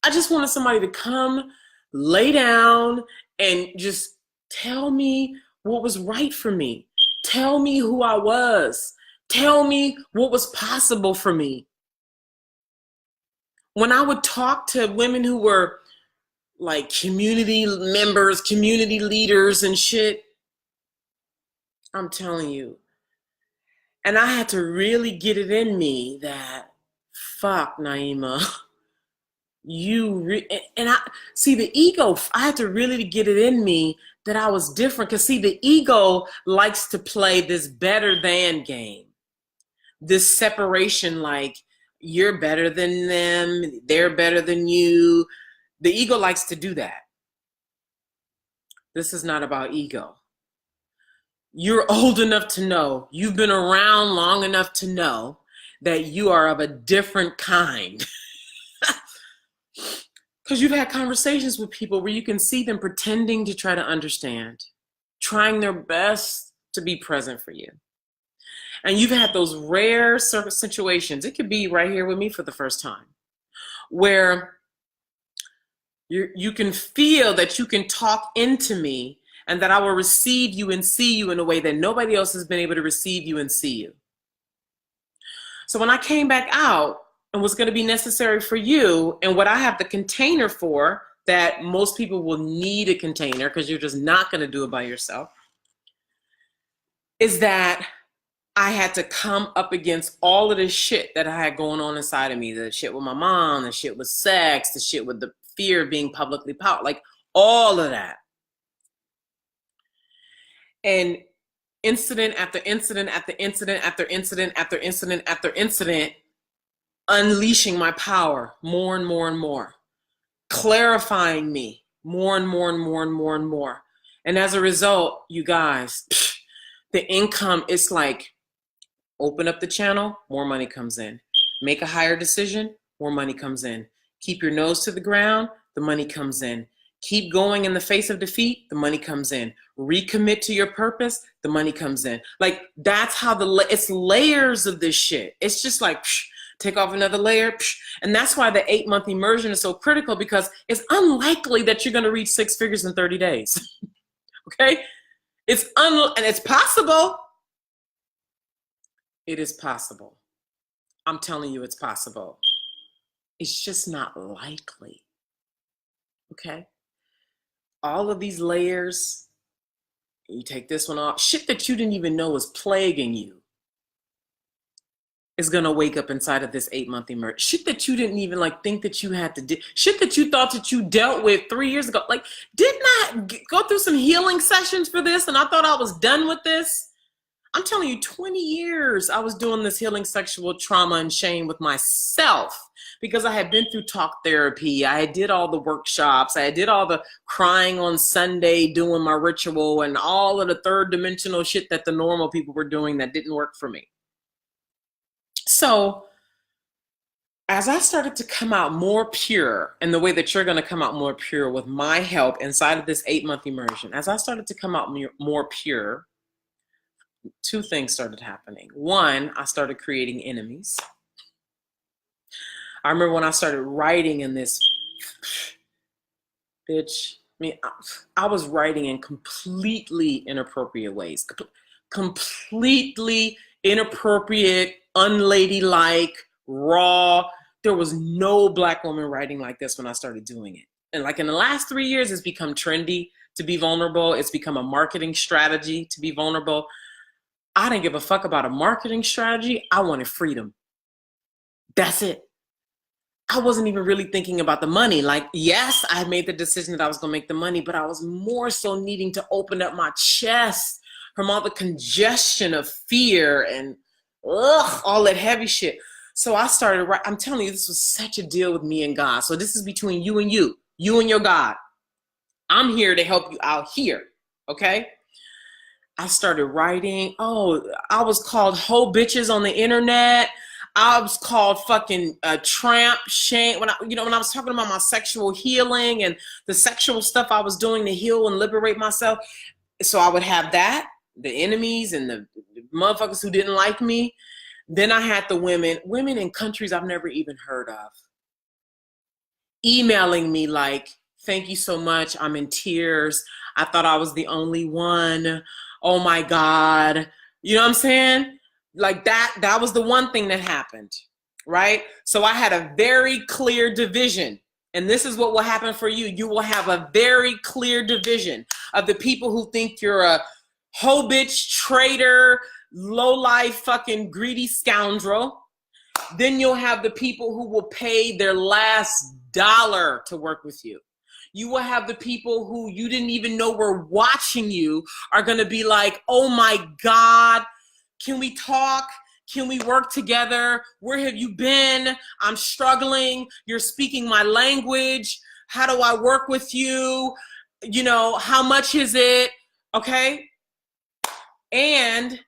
I just wanted somebody to come lay down and just tell me what was right for me. Tell me who I was. Tell me what was possible for me. When I would talk to women who were like community members, community leaders and shit, I'm telling you. And I had to really get it in me that, fuck, Naima, and I see the ego. I had to really get it in me that I was different. Because see, the ego likes to play this better than game. This separation, like you're better than them, they're better than you. The ego likes to do that. This is not about ego. You're old enough to know, you've been around long enough to know that you are of a different kind. Because you've had conversations with people where you can see them pretending to try to understand, trying their best to be present for you. And you've had those rare situations, it could be right here with me for the first time, where you can feel that you can talk into me and that I will receive you and see you in a way that nobody else has been able to receive you and see you. So when I came back out and what's going to be necessary for you and what I have the container for, that most people will need a container because you're just not going to do it by yourself, is that I had to come up against all of this shit that I had going on inside of me. The shit with my mom, the shit with sex, the shit with the fear of being publicly powerful, like all of that. And incident after incident after incident after incident after incident after incident, unleashing my power more and more and more, clarifying me, more and more and more and more and more. And as a result, you guys, the income is like, open up the channel, more money comes in. Make a higher decision, more money comes in. Keep your nose to the ground, the money comes in. Keep going in the face of defeat, the money comes in. Recommit to your purpose, the money comes in. Like, that's how it's layers of this shit. It's just like, take off another layer. And that's why the 8-month immersion is so critical, because it's unlikely that you're going to reach 6 figures in 30 days. Okay? And it's possible. It is possible. I'm telling you, it's possible. It's just not likely. Okay? All of these layers, you take this one off, shit that you didn't even know was plaguing you is gonna wake up inside of this 8-month immersion. Shit that you didn't even like think that you had to do. Shit that you thought that you dealt with 3 years ago. Like, didn't I go through some healing sessions for this and I thought I was done with this? I'm telling you, 20 years I was doing this healing sexual trauma and shame with myself, because I had been through talk therapy. I did all the workshops. I did all the crying on Sunday, doing my ritual, and all of the third dimensional shit that the normal people were doing that didn't work for me. So as I started to come out more pure, in the way that you're going to come out more pure with my help inside of this 8-month immersion, as I started to come out more pure, 2 things started happening. One, I started creating enemies. I remember when I started writing in this, bitch, I was writing in completely inappropriate ways. Completely inappropriate, unladylike, raw. There was no Black woman writing like this when I started doing it. And like in the last 3 years, it's become trendy to be vulnerable. It's become a marketing strategy to be vulnerable. I didn't give a fuck about a marketing strategy. I wanted freedom. That's it. I wasn't even really thinking about the money. Like, yes, I made the decision that I was going to make the money, but I was more so needing to open up my chest from all the congestion of fear and all that heavy shit. So I started, I'm telling you, this was such a deal with me and God. So this is between you and your God. I'm here to help you out here. Okay? I started writing. Oh, I was called hoe bitches on the internet. I was called fucking tramp, shame. When I was talking about my sexual healing and the sexual stuff I was doing to heal and liberate myself. So I would have that, the enemies and the motherfuckers who didn't like me. Then I had the women in countries I've never even heard of, emailing me like, thank you so much. I'm in tears. I thought I was the only one. Oh my God. You know what I'm saying? Like that was the one thing that happened, right? So I had a very clear division. And this is what will happen for you. You will have a very clear division of the people who think you're a hoe bitch, traitor, low-life, fucking greedy scoundrel. Then you'll have the people who will pay their last dollar to work with you. You will have the people who you didn't even know were watching you are going to be like, oh my God, can we talk? Can we work together? Where have you been? I'm struggling. You're speaking my language. How do I work with you? You know, how much is it? Okay. And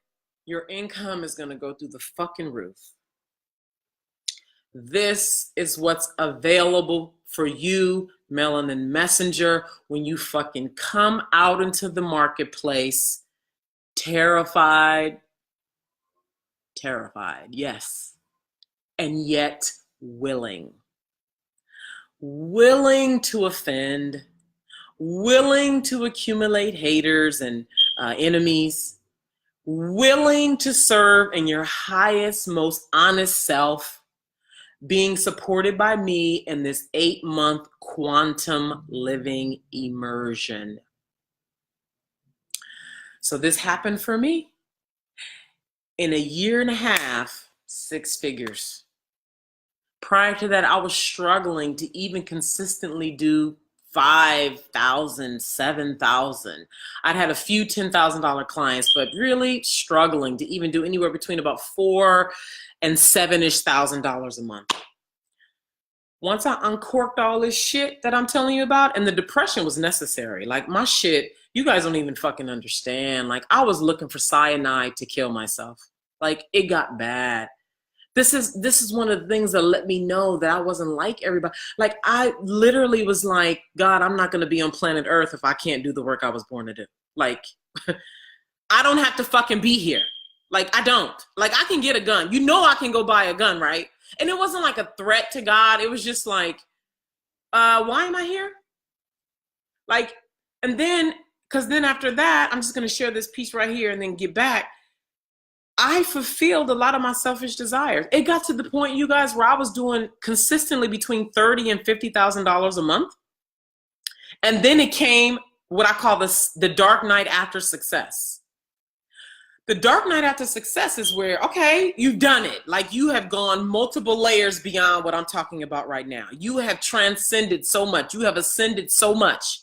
your income is going to go through the fucking roof. This is what's available for you, Melanin Messenger, when you fucking come out into the marketplace, terrified, yes, and yet willing to offend, willing to accumulate haters and enemies, willing to serve in your highest, most honest self, being supported by me in this 8-month quantum living immersion. So this happened for me. In a year and a half, 6 figures. Prior to that, I was struggling to even consistently do 5,000, 7,000. I'd had a few $10,000 clients, but really struggling to even do anywhere between about $4,000 and $7,000 a month. Once I uncorked all this shit that I'm telling you about, and the depression was necessary. Like my shit, you guys don't even fucking understand. Like I was looking for cyanide to kill myself. Like it got bad. This is one of the things that let me know that I wasn't like everybody. Like I literally was like, God, I'm not gonna be on planet Earth if I can't do the work I was born to do. Like I don't have to fucking be here. Like I don't. Like I can get a gun. You know I can go buy a gun, right? And it wasn't like a threat to God. It was just like, why am I here? Like, and then, because then after that, I'm just gonna share this piece right here and then get back. I fulfilled a lot of my selfish desires. It got to the point, you guys, where I was doing consistently between $30,000 and $50,000 a month. And then it came what I call the dark night after success. The dark night after success is where, okay, you've done it. Like you have gone multiple layers beyond what I'm talking about right now. You have transcended so much. You have ascended so much.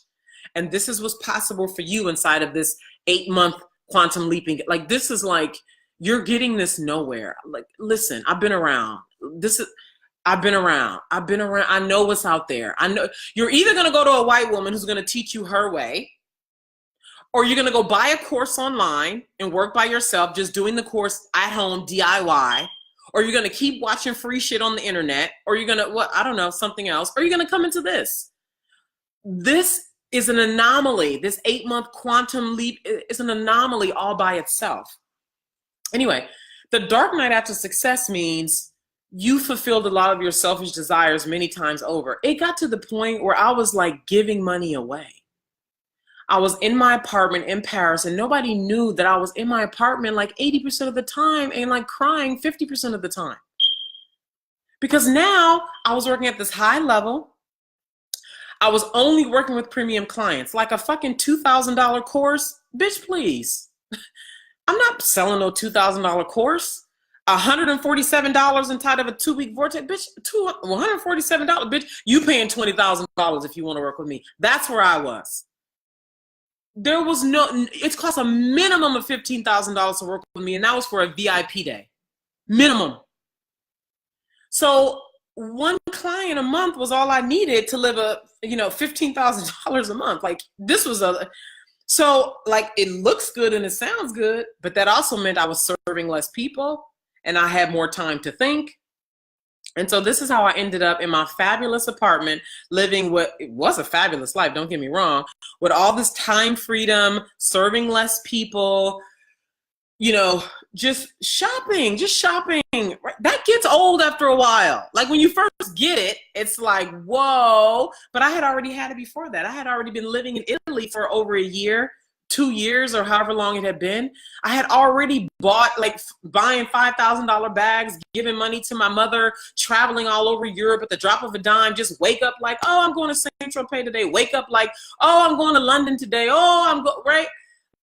And this is what's possible for you inside of this 8-month quantum leaping. Like this is like, you're getting this nowhere. Like, listen, I've been around. I've been around. I know what's out there. I know you're either going to go to a white woman who's going to teach you her way, or you're going to go buy a course online and work by yourself, just doing the course at home, DIY, or you're going to keep watching free shit on the internet, or you're going to, I don't know, something else, or you're going to come into this. This is an anomaly. This 8-month quantum leap is an anomaly all by itself. Anyway, the dark night after success means you fulfilled a lot of your selfish desires many times over. It got to the point where I was like giving money away. I was in my apartment in Paris and nobody knew that I was in my apartment like 80% of the time and like crying 50% of the time. Because now I was working at this high level. I was only working with premium clients, like a fucking $2,000 course. Bitch, please. I'm not selling no $2,000 course. $147 inside of a 2-week vortex, bitch. $147, bitch. You paying $20,000 if you want to work with me. That's where I was. There was no. It's cost a minimum of $15,000 to work with me, and that was for a VIP day, minimum. So one client a month was all I needed to live a $15,000 a month. Like this was so like it looks good and it sounds good, but that also meant I was serving less people and I had more time to think. And so this is how I ended up in my fabulous apartment, living what it was a fabulous life, don't get me wrong, with all this time freedom, serving less people, just shopping. Right? That gets old after a while. Like when you first get it, it's like, whoa. But I had already had it before that. I had already been living in Italy for over a year, 2 years, or however long it had been. I had already bought, like buying $5,000 bags, giving money to my mother, traveling all over Europe at the drop of a dime, just wake up like, oh, I'm going to Saint-Tropez today. Wake up like, oh, I'm going to London today. Oh, right?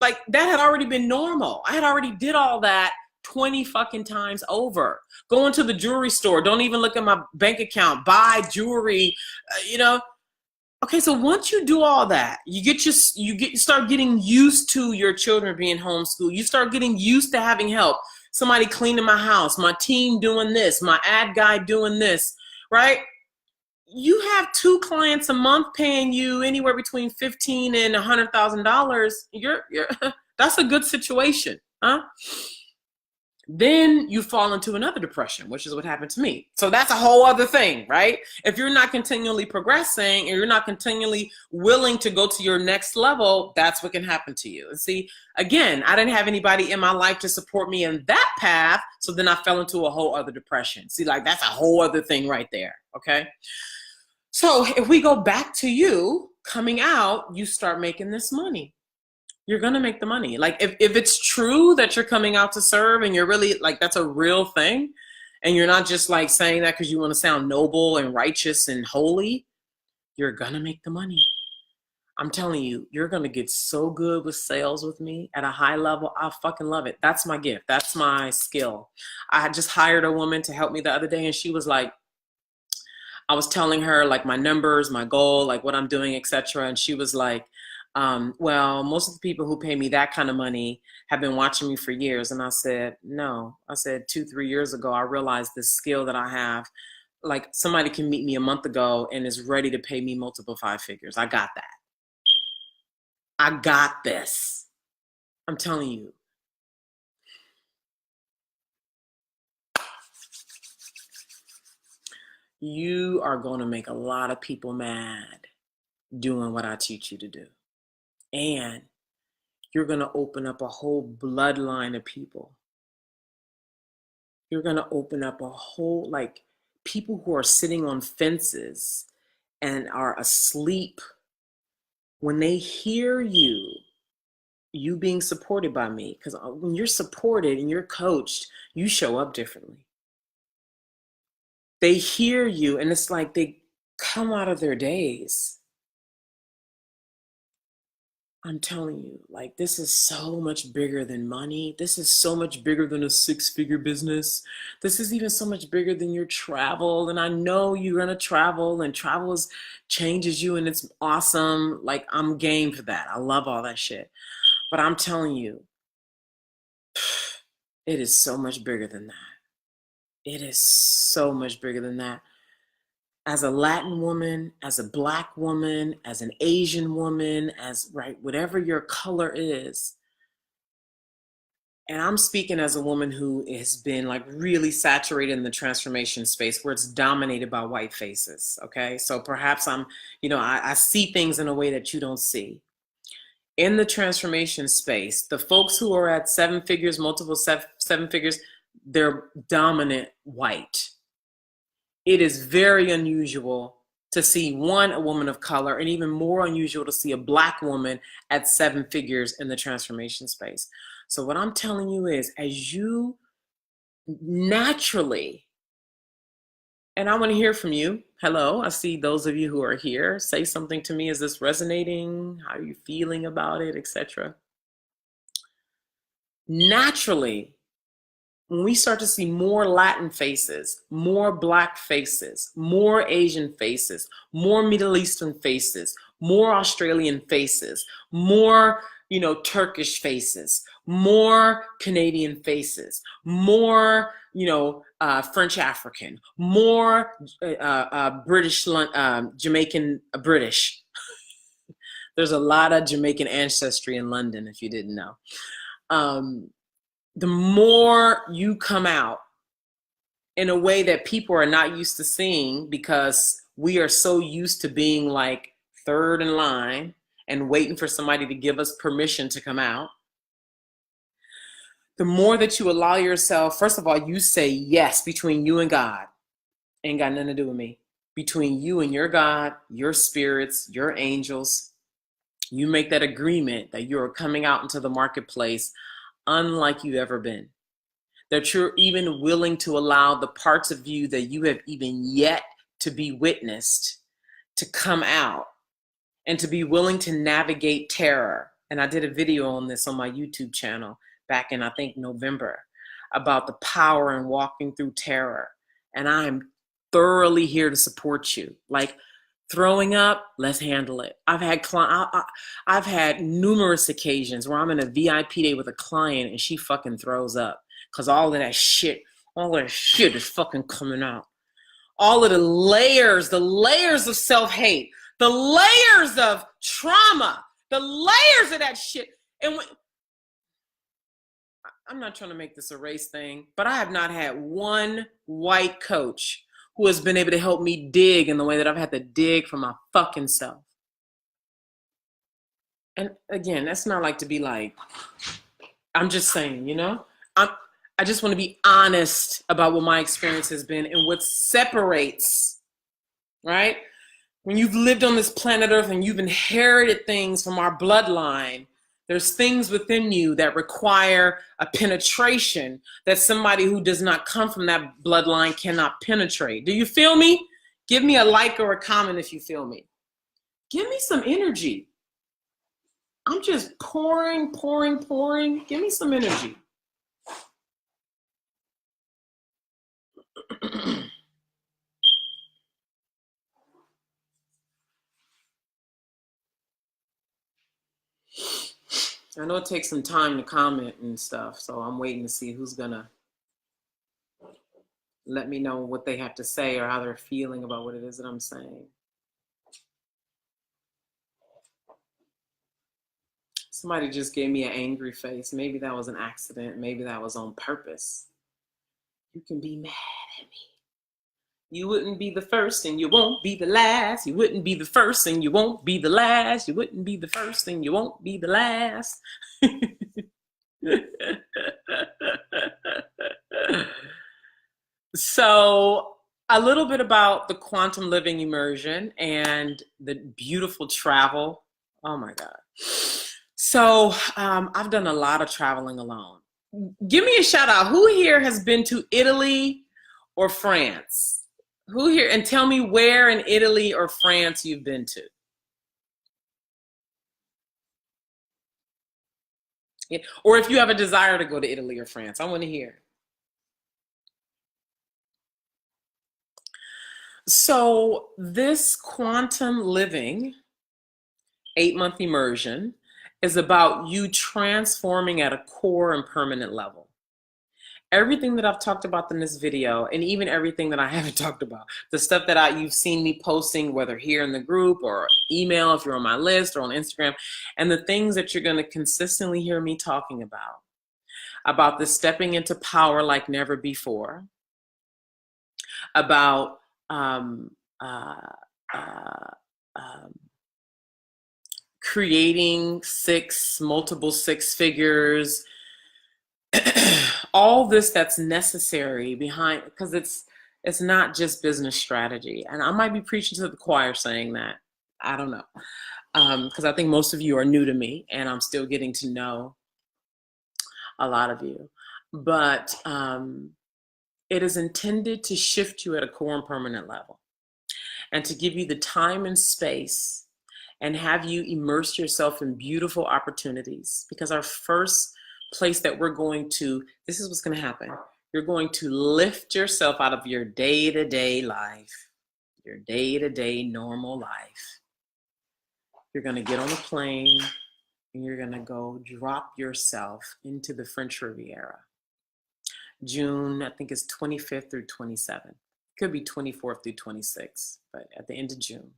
Like that had already been normal. I had already did all that 20 fucking times over. Going to the jewelry store, don't even look at my bank account, buy jewelry, Okay, so once you do all that, you start getting used to your children being homeschooled. You start getting used to having help. Somebody cleaning my house, my team doing this, my ad guy doing this, right? You have 2 clients a month paying you anywhere between $15,000 and $100,000. You're that's a good situation, huh? Then you fall into another depression, which is what happened to me. So that's a whole other thing, right? If you're not continually progressing and you're not continually willing to go to your next level, that's what can happen to you. And see, again, I didn't have anybody in my life to support me in that path. So then I fell into a whole other depression. See, like that's a whole other thing right there. Okay. So if we go back to you coming out, you start making this money. You're going to make the money. Like if it's true that you're coming out to serve and you're really like, that's a real thing. And you're not just like saying that because you want to sound noble and righteous and holy, you're going to make the money. I'm telling you, you're going to get so good with sales with me at a high level. I fucking love it. That's my gift. That's my skill. I just hired a woman to help me the other day. And she was like, I was telling her like my numbers, my goal, like what I'm doing, etc. And she was like, well, most of the people who pay me that kind of money have been watching me for years. And I said, no. I said 2-3 years ago, I realized this skill that I have like somebody can meet me a month ago and is ready to pay me multiple five figures. I got that. I got this. I'm telling you. You are going to make a lot of people mad doing what I teach you to do. And you're going to open up a whole bloodline of people. You're going to open up a whole, like, people who are sitting on fences and are asleep. When they hear you being supported by me, because when you're supported and you're coached, you show up differently. They hear you and it's like they come out of their days. I'm telling you, like, this is so much bigger than money. This is so much bigger than a six-figure business. This is even so much bigger than your travel. And I know you're going to travel, and travel changes you, and it's awesome. Like, I'm game for that. I love all that shit. But I'm telling you, it is so much bigger than that. It is so much bigger than that. As a Latin woman, as a Black woman, as an Asian woman, as, right, whatever your color is. And I'm speaking as a woman who has been like really saturated in the transformation space where it's dominated by white faces. Okay. So perhaps I see things in a way that you don't see. In the transformation space, the folks who are at seven figures, multiple seven figures, they're dominant white. It is very unusual to see a woman of color, and even more unusual to see a Black woman at seven figures in the transformation space. So what I'm telling you is, as you naturally, and I want to hear from you. Hello, I see those of you who are here. Say something to me. Is this resonating? How are you feeling about it, etc.? Naturally, when we start to see more Latin faces, more Black faces, more Asian faces, more Middle Eastern faces, more Australian faces, more, Turkish faces, more Canadian faces, more, French African, more British, Jamaican British. There's a lot of Jamaican ancestry in London, if you didn't know. The more you come out in a way that people are not used to seeing, because we are so used to being like third in line and waiting for somebody to give us permission to come out. The more that you allow yourself, first of all, you say yes between you and God. Ain't got nothing to do with me. Between you and your God, your spirits, your angels, you make that agreement that you're coming out into the marketplace unlike you've ever been. That you're even willing to allow the parts of you that you have even yet to be witnessed to come out, and to be willing to navigate terror. And I did a video on this on my YouTube channel back in, I think, November, about the power in walking through terror. And I'm thoroughly here to support you. Like, throwing up, let's handle it. I've had numerous occasions where I'm in a VIP day with a client and she fucking throws up because all of that shit is fucking coming out. All of the layers of self-hate, the layers of trauma, the layers of that shit. And I'm not trying to make this a race thing, but I have not had one white coach who has been able to help me dig in the way that I've had to dig for my fucking self. And again, that's not like to be like, I'm just saying, I just want to be honest about what my experience has been and what separates, right? When you've lived on this planet Earth and you've inherited things from our bloodline, there's things within you that require a penetration that somebody who does not come from that bloodline cannot penetrate. Do you feel me? Give me a like or a comment if you feel me. Give me some energy. I'm just pouring. Give me some energy. I know it takes some time to comment and stuff, so I'm waiting to see who's gonna let me know what they have to say or how they're feeling about what it is that I'm saying. Somebody just gave me an angry face. Maybe that was an accident. Maybe that was on purpose. You can be mad at me. You wouldn't be the first and you won't be the last. You wouldn't be the first and you won't be the last. You wouldn't be the first and you won't be the last. So, a little bit about the quantum living immersion and the beautiful travel. Oh my God. So, I've done a lot of traveling alone. Give me a shout out. Who here has been to Italy or France? Who here? And tell me where in Italy or France you've been to. Yeah. Or if you have a desire to go to Italy or France, I want to hear. So, this quantum living 8-month immersion is about you transforming at a core and permanent level. Everything that I've talked about in this video, and even everything that I haven't talked about, the stuff that you've seen me posting, whether here in the group or email if you're on my list or on Instagram, and the things that you're going to consistently hear me talking about this stepping into power like never before, about creating multiple six figures, all this that's necessary behind, because it's not just business strategy. And I might be preaching to the choir saying that. I don't know. Because I think most of you are new to me and I'm still getting to know a lot of you. But it is intended to shift you at a core and permanent level and to give you the time and space and have you immerse yourself in beautiful opportunities. Because our first place that we're going to, this is what's going to happen. You're going to lift yourself out of your day-to-day life, your day-to-day normal life. You're going to get on a plane and you're going to go drop yourself into the French Riviera. June, I think it's 25th through 27th. Could be 24th through 26th, but at the end of June.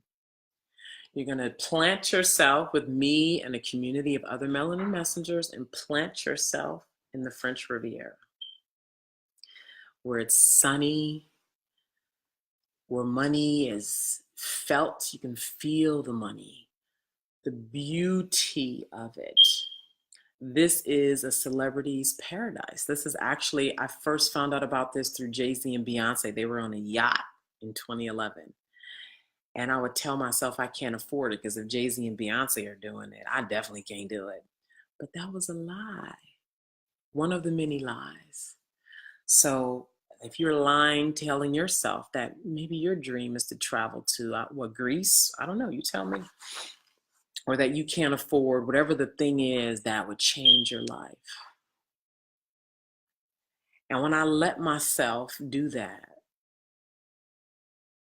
You're going to plant yourself with me and a community of other melanin messengers and plant yourself in the French Riviera, where it's sunny, where money is felt. You can feel the money, the beauty of it. This is a celebrity's paradise. This is actually, I first found out about this through Jay-Z and Beyonce. They were on a yacht in 2011. And I would tell myself I can't afford it because if Jay-Z and Beyonce are doing it, I definitely can't do it. But that was a lie. One of the many lies. So if you're lying, telling yourself that maybe your dream is to travel to, Greece? I don't know, you tell me. Or that you can't afford whatever the thing is that would change your life. And when I let myself do that,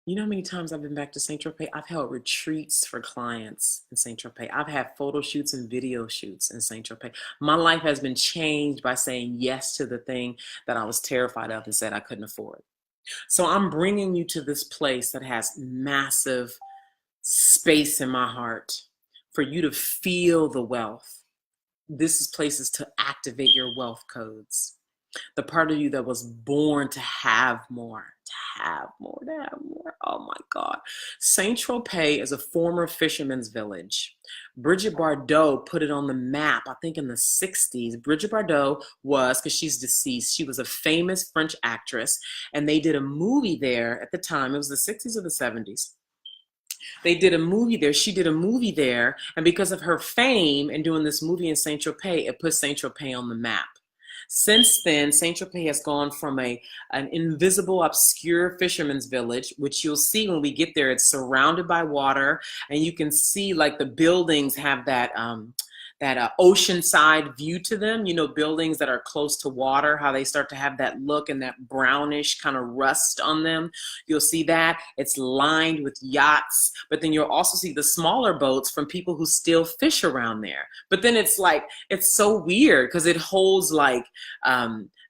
you know how many times I've been back to Saint-Tropez? I've held retreats for clients in Saint-Tropez. I've had photo shoots and video shoots in Saint-Tropez. My life has been changed by saying yes to the thing that I was terrified of and said I couldn't afford. So I'm bringing you to this place that has massive space in my heart for you to feel the wealth. This is places to activate your wealth codes. The part of you that was born to have more, to have more, to have more. Oh my God. Saint-Tropez is a former fisherman's village. Brigitte Bardot put it on the map, I think in the 60s. Brigitte Bardot was, because she's deceased, she was a famous French actress, and they did a movie there at the time. It was the 60s or the 70s. They did a movie there. She did a movie there, and because of her fame and doing this movie in Saint-Tropez, it put Saint-Tropez on the map. Since then, Saint-Tropez has gone from an invisible, obscure fisherman's village, which you'll see when we get there. It's surrounded by water, and you can see like the buildings have that oceanside view to them. You know, buildings that are close to water, how they start to have that look and that brownish kind of rust on them. You'll see that. It's lined with yachts, but then you'll also see the smaller boats from people who still fish around there. But then it's like, it's so weird because it holds like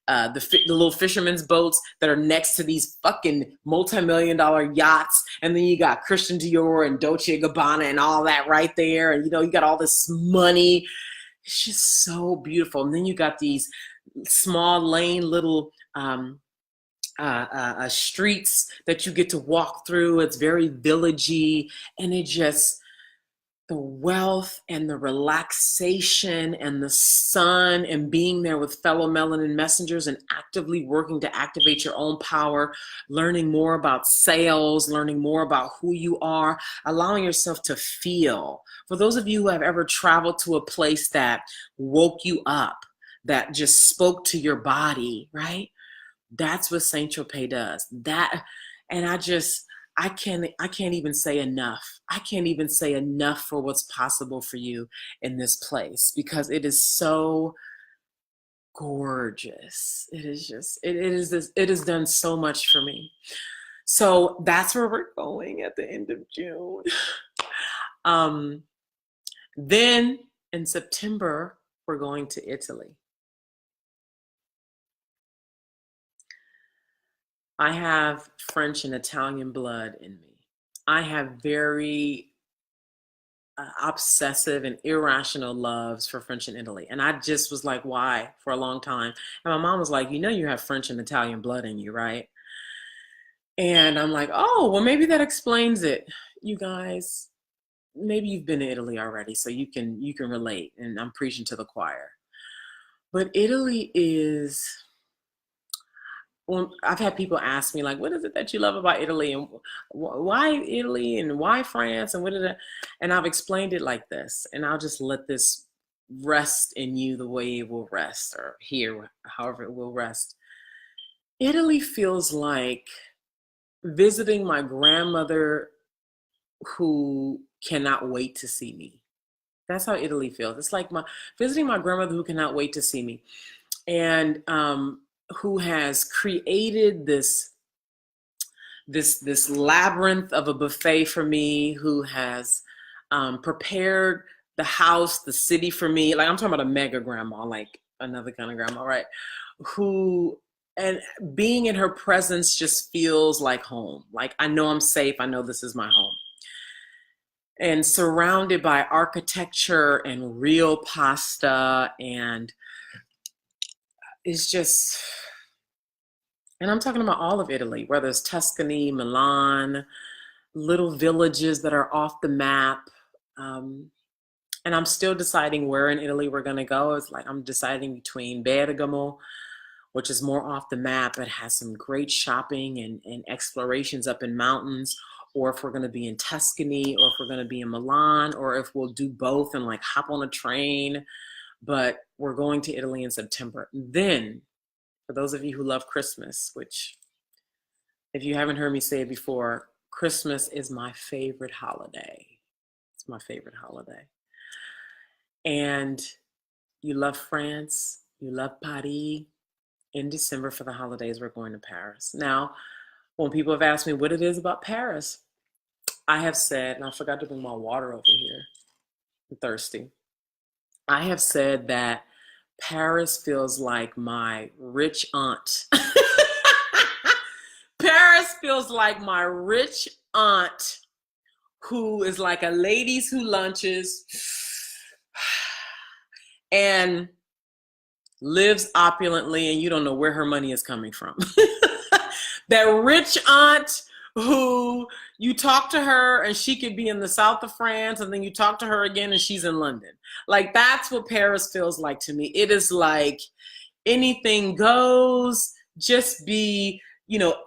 the little fishermen's boats that are next to these fucking multi-million-dollar yachts, and then you got Christian Dior and Dolce & Gabbana and all that right there, and you got all this money. It's just so beautiful. And then you got these small lane little streets that you get to walk through. It's very villagey, and it just the wealth and the relaxation and the sun and being there with fellow melanin messengers and actively working to activate your own power, learning more about sales, learning more about who you are, allowing yourself to feel. For those of you who have ever traveled to a place that woke you up, that just spoke to your body, right? That's what Saint Tropez does. And I can't even say enough. I can't even say enough for what's possible for you in this place, because it is so gorgeous. It has done so much for me. So that's where we're going at the end of June. Then in September, we're going to Italy. I have French and Italian blood in me. I have very obsessive and irrational loves for French and Italy. And I just was like, why? For a long time. And my mom was like, you have French and Italian blood in you, right? And I'm like, oh, well, maybe that explains it. You guys, maybe you've been to Italy already, so you can relate. And I'm preaching to the choir. But Italy is... Well, I've had people ask me, like, what is it that you love about Italy, and why Italy, and why France, and what is it? And I've explained it like this, and I'll just let this rest in you the way it will rest, or here, however it will rest. Italy feels like visiting my grandmother who cannot wait to see me. That's how Italy feels. It's like visiting my grandmother who cannot wait to see me. And who has created this labyrinth of a buffet for me, who has prepared the house, the city for me. Like, I'm talking about a mega grandma, like another kind of grandma, right? And being in her presence just feels like home. Like, I know I'm safe. I know this is my home. And surrounded by architecture and real pasta, and it's just... And I'm talking about all of Italy, whether it's Tuscany, Milan, little villages that are off the map. And I'm still deciding where in Italy we're going to go. It's like I'm deciding between Bergamo, which is more off the map. It has some great shopping and explorations up in mountains, or if we're going to be in Tuscany, or if we're going to be in Milan, or if we'll do both and like hop on a train. But we're going to Italy in September. Then, for those of you who love Christmas, which, if you haven't heard me say it before, Christmas is my favorite holiday. It's my favorite holiday. And you love France, you love Paris. In December for the holidays, we're going to Paris. Now, when people have asked me what it is about Paris, I have said, and I forgot to bring my water over here. I'm thirsty. I have said that Paris feels like my rich aunt. Paris feels like my rich aunt who is like a ladies who lunches and lives opulently, and you don't know where her money is coming from. That rich aunt who you talk to her and she could be in the south of France, and then you talk to her again and she's in London. Like, that's what Paris feels like to me. It is like anything goes. Just be,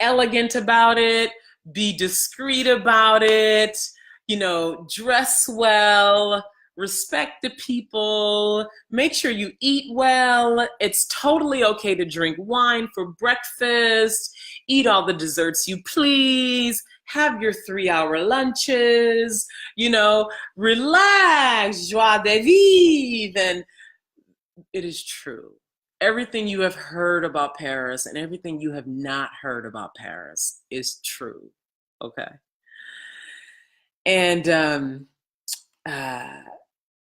elegant about it, be discreet about it, dress well, respect the people, make sure you eat well. It's totally okay to drink wine for breakfast, eat all the desserts you please, have your 3-hour lunches, relax, joie de vivre. And it is true. Everything you have heard about Paris and everything you have not heard about Paris is true. Okay. And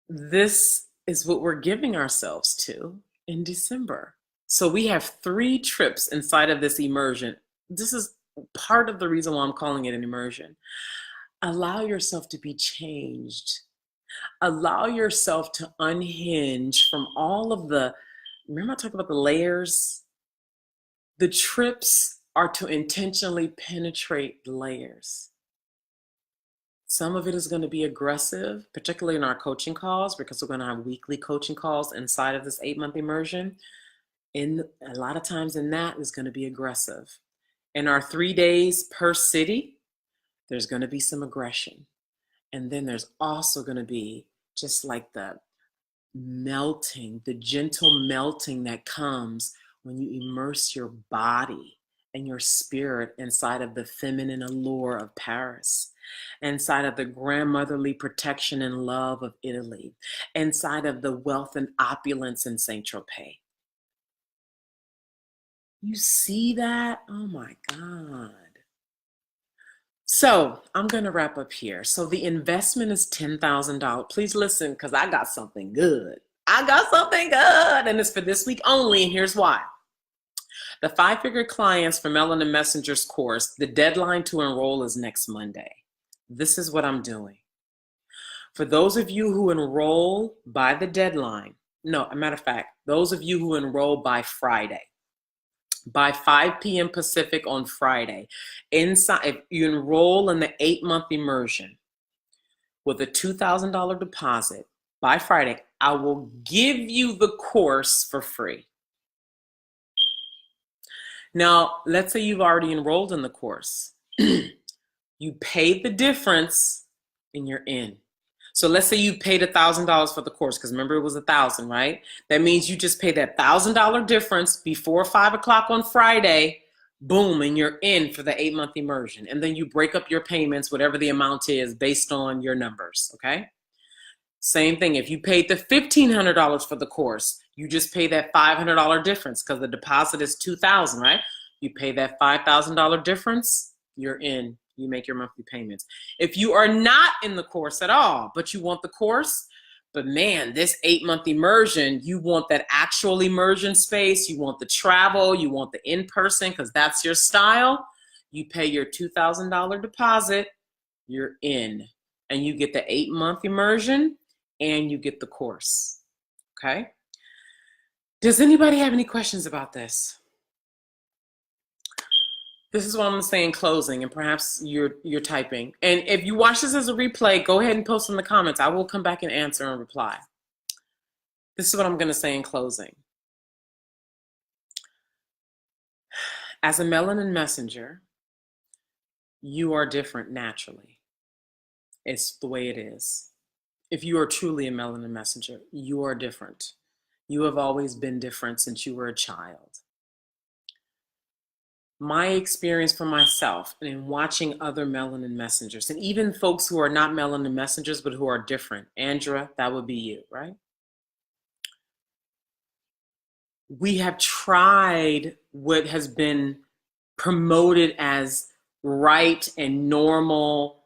this is what we're giving ourselves to in December. So we have 3 trips inside of this immersion. This is part of the reason why I'm calling it an immersion. Allow yourself to be changed. Allow yourself to unhinge from all of the, remember I talked about the layers? The trips are to intentionally penetrate the layers. Some of it is going to be aggressive, particularly in our coaching calls, because we're going to have weekly coaching calls inside of this 8-month immersion. A lot of times in that is going to be aggressive. In our 3 days per city, there's going to be some aggression. And then there's also going to be just like the melting, the gentle melting that comes when you immerse your body and your spirit inside of the feminine allure of Paris, inside of the grandmotherly protection and love of Italy, inside of the wealth and opulence in Saint-Tropez. You see that? Oh my God. So I'm going to wrap up here. So the investment is $10,000. Please listen, because I got something good. I got something good. And it's for this week only. And here's why. The 5-figure clients for Melanin Messenger's course, the deadline to enroll is next Monday. This is what I'm doing. For those of you who enroll by the deadline, no, a matter of fact, those of you who enroll by Friday, by 5 p.m. Pacific on Friday, inside, if you enroll in the 8-month immersion with a $2,000 deposit by Friday, I will give you the course for free. Now, let's say you've already enrolled in the course. You paid the difference and you're in. So let's say you paid $1,000 for the course, because remember it was $1,000, right? That means you just pay that $1,000 difference before 5 o'clock on Friday, boom, and you're in for the 8-month immersion. And then you break up your payments, whatever the amount is, based on your numbers, okay? Same thing, if you paid the $1,500 for the course, you just pay that $500 difference because the deposit is $2,000, right? You pay that $5,000 difference, you're in. You make your monthly payments. If you are not in the course at all, but you want the course, but man, this 8-month immersion, you want that actual immersion space, you want the travel, you want the in-person, because that's your style, you pay your $2,000 deposit, you're in. And you get the 8-month immersion and you get the course, okay? Does anybody have any questions about this? This is what I'm going to say in closing, and perhaps you're typing. And if you watch this as a replay, go ahead and post in the comments. I will come back and answer and reply. This is what I'm going to say in closing. As a melanin messenger, you are different naturally. It's the way it is. If you are truly a melanin messenger, you are different. You have always been different since you were a child. My experience for myself and in watching other melanin messengers, and even folks who are not melanin messengers, but who are different. Andrea, that would be you, right? We have tried what has been promoted as right and normal,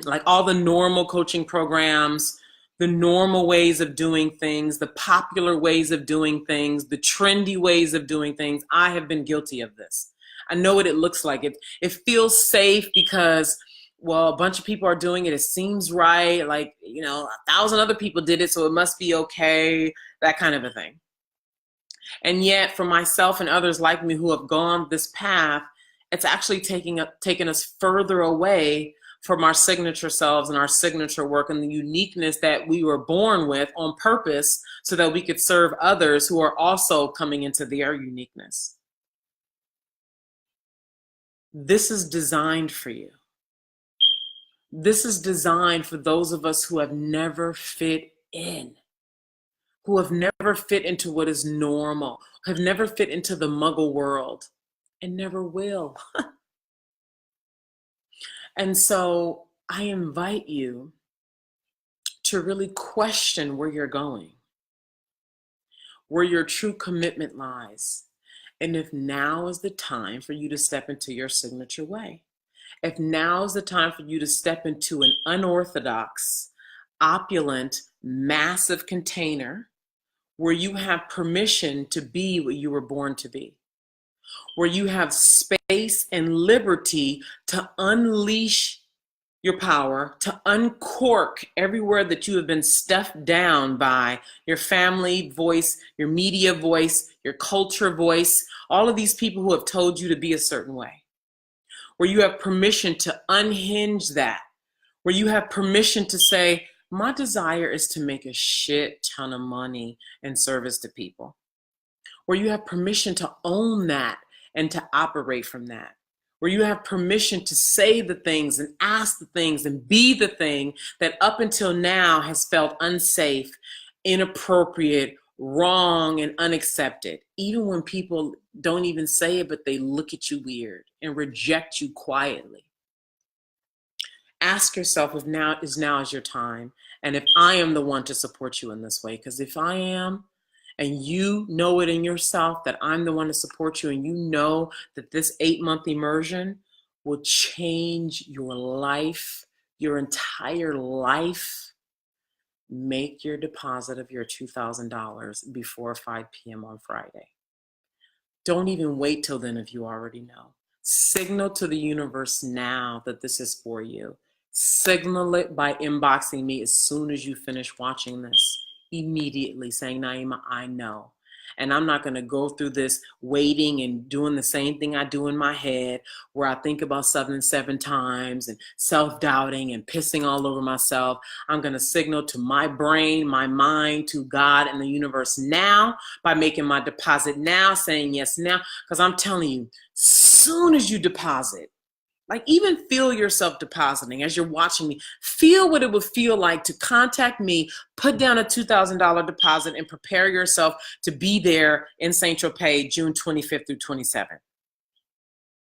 like all the normal coaching programs, the normal ways of doing things, the popular ways of doing things, the trendy ways of doing things. I have been guilty of this. I know what it looks like. It feels safe because, well, a bunch of people are doing it. It seems right. Like, 1,000 other people did it, so it must be okay, that kind of a thing. And yet for myself and others like me who have gone this path, it's actually taken us further away from our signature selves and our signature work and the uniqueness that we were born with on purpose so that we could serve others who are also coming into their uniqueness. This is designed for you. This is designed for those of us who have never fit in, who have never fit into what is normal, have never fit into the muggle world, and never will. And so I invite you to really question where you're going, where your true commitment lies, and if now is the time for you to step into your signature way. If now is the time for you to step into an unorthodox, opulent, massive container where you have permission to be what you were born to be, where you have space and liberty to unleash your power, to uncork everywhere that you have been stuffed down by your family voice, your media voice, your culture voice, all of these people who have told you to be a certain way, where you have permission to unhinge that, where you have permission to say, my desire is to make a shit ton of money in service to people, where you have permission to own that and to operate from that, where you have permission to say the things and ask the things and be the thing that up until now has felt unsafe, inappropriate, wrong, and unaccepted. Even when people don't even say it, but they look at you weird and reject you quietly. Ask yourself if now is your time, and if I am the one to support you in this way. Because if I am, and you know it in yourself that I'm the one to support you, and you know that this 8-month immersion will change your life, your entire life, make your deposit of your $2,000 before 5 p.m. on Friday. Don't even wait till then if you already know. Signal to the universe now that this is for you. Signal it by inboxing me as soon as you finish watching this. Immediately saying, Naima, I know. And I'm not going to go through this waiting and doing the same thing I do in my head where I think about something 7 times and self-doubting and pissing all over myself. I'm going to signal to my brain, my mind, to God and the universe now by making my deposit now, saying yes now. Because I'm telling you, soon as you deposit, like even feel yourself depositing as you're watching me. Feel what it would feel like to contact me, put down a $2,000 deposit, and prepare yourself to be there in St. Tropez, June 25th through 27th.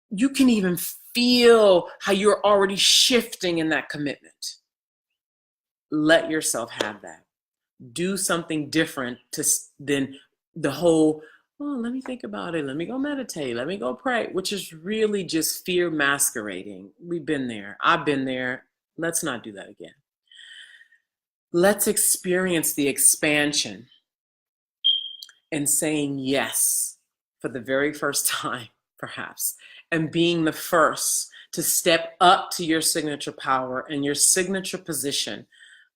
You can even feel how you're already shifting in that commitment. Let yourself have that. Do something different than the whole, oh, let me think about it. Let me go meditate. Let me go pray, which is really just fear masquerading. We've been there. I've been there. Let's not do that again. Let's experience the expansion and saying yes for the very first time, perhaps, and being the first to step up to your signature power and your signature position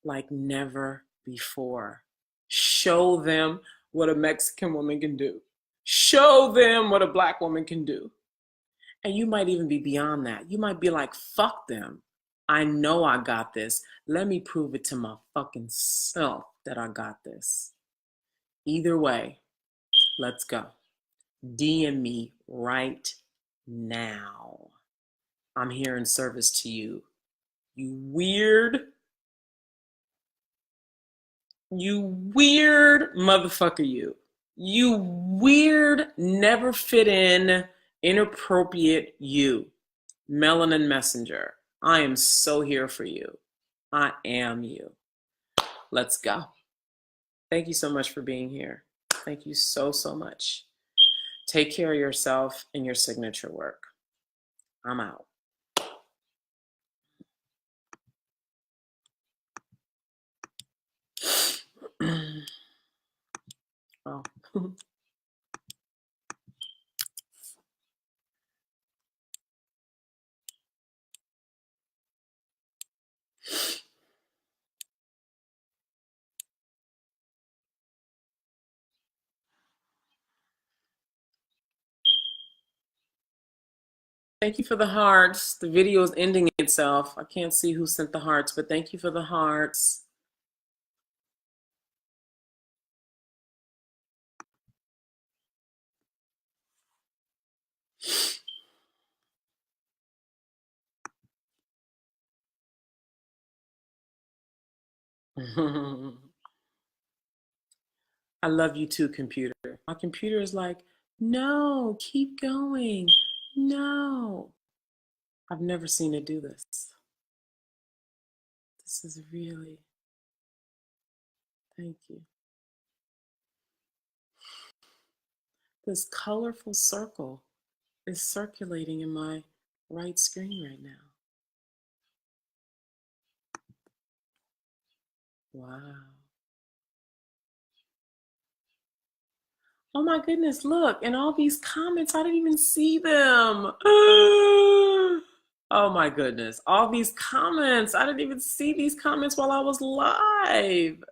like never before. Show them what a Mexican woman can do. Show them what a Black woman can do. And you might even be beyond that. You might be like, fuck them. I know I got this. Let me prove it to my fucking self that I got this. Either way, let's go. DM me right now. I'm here in service to you. You weird motherfucker, you. You weird, never fit in, inappropriate you. Melanin messenger. I am so here for you. I am you. Let's go. Thank you so much for being here. Thank you so, so much. Take care of yourself and your signature work. I'm out. Oh. Thank you for the hearts. The video is ending itself. I can't see who sent the hearts, but thank you for the hearts. I love you too, computer. My computer is like, no, keep going. No. I've never seen it do this. This is really, thank you. This colorful circle is circulating in my right screen right now. Wow. Oh my goodness, look, and all these comments, I didn't even see them. Oh my goodness, all these comments. I didn't even see these comments while I was live.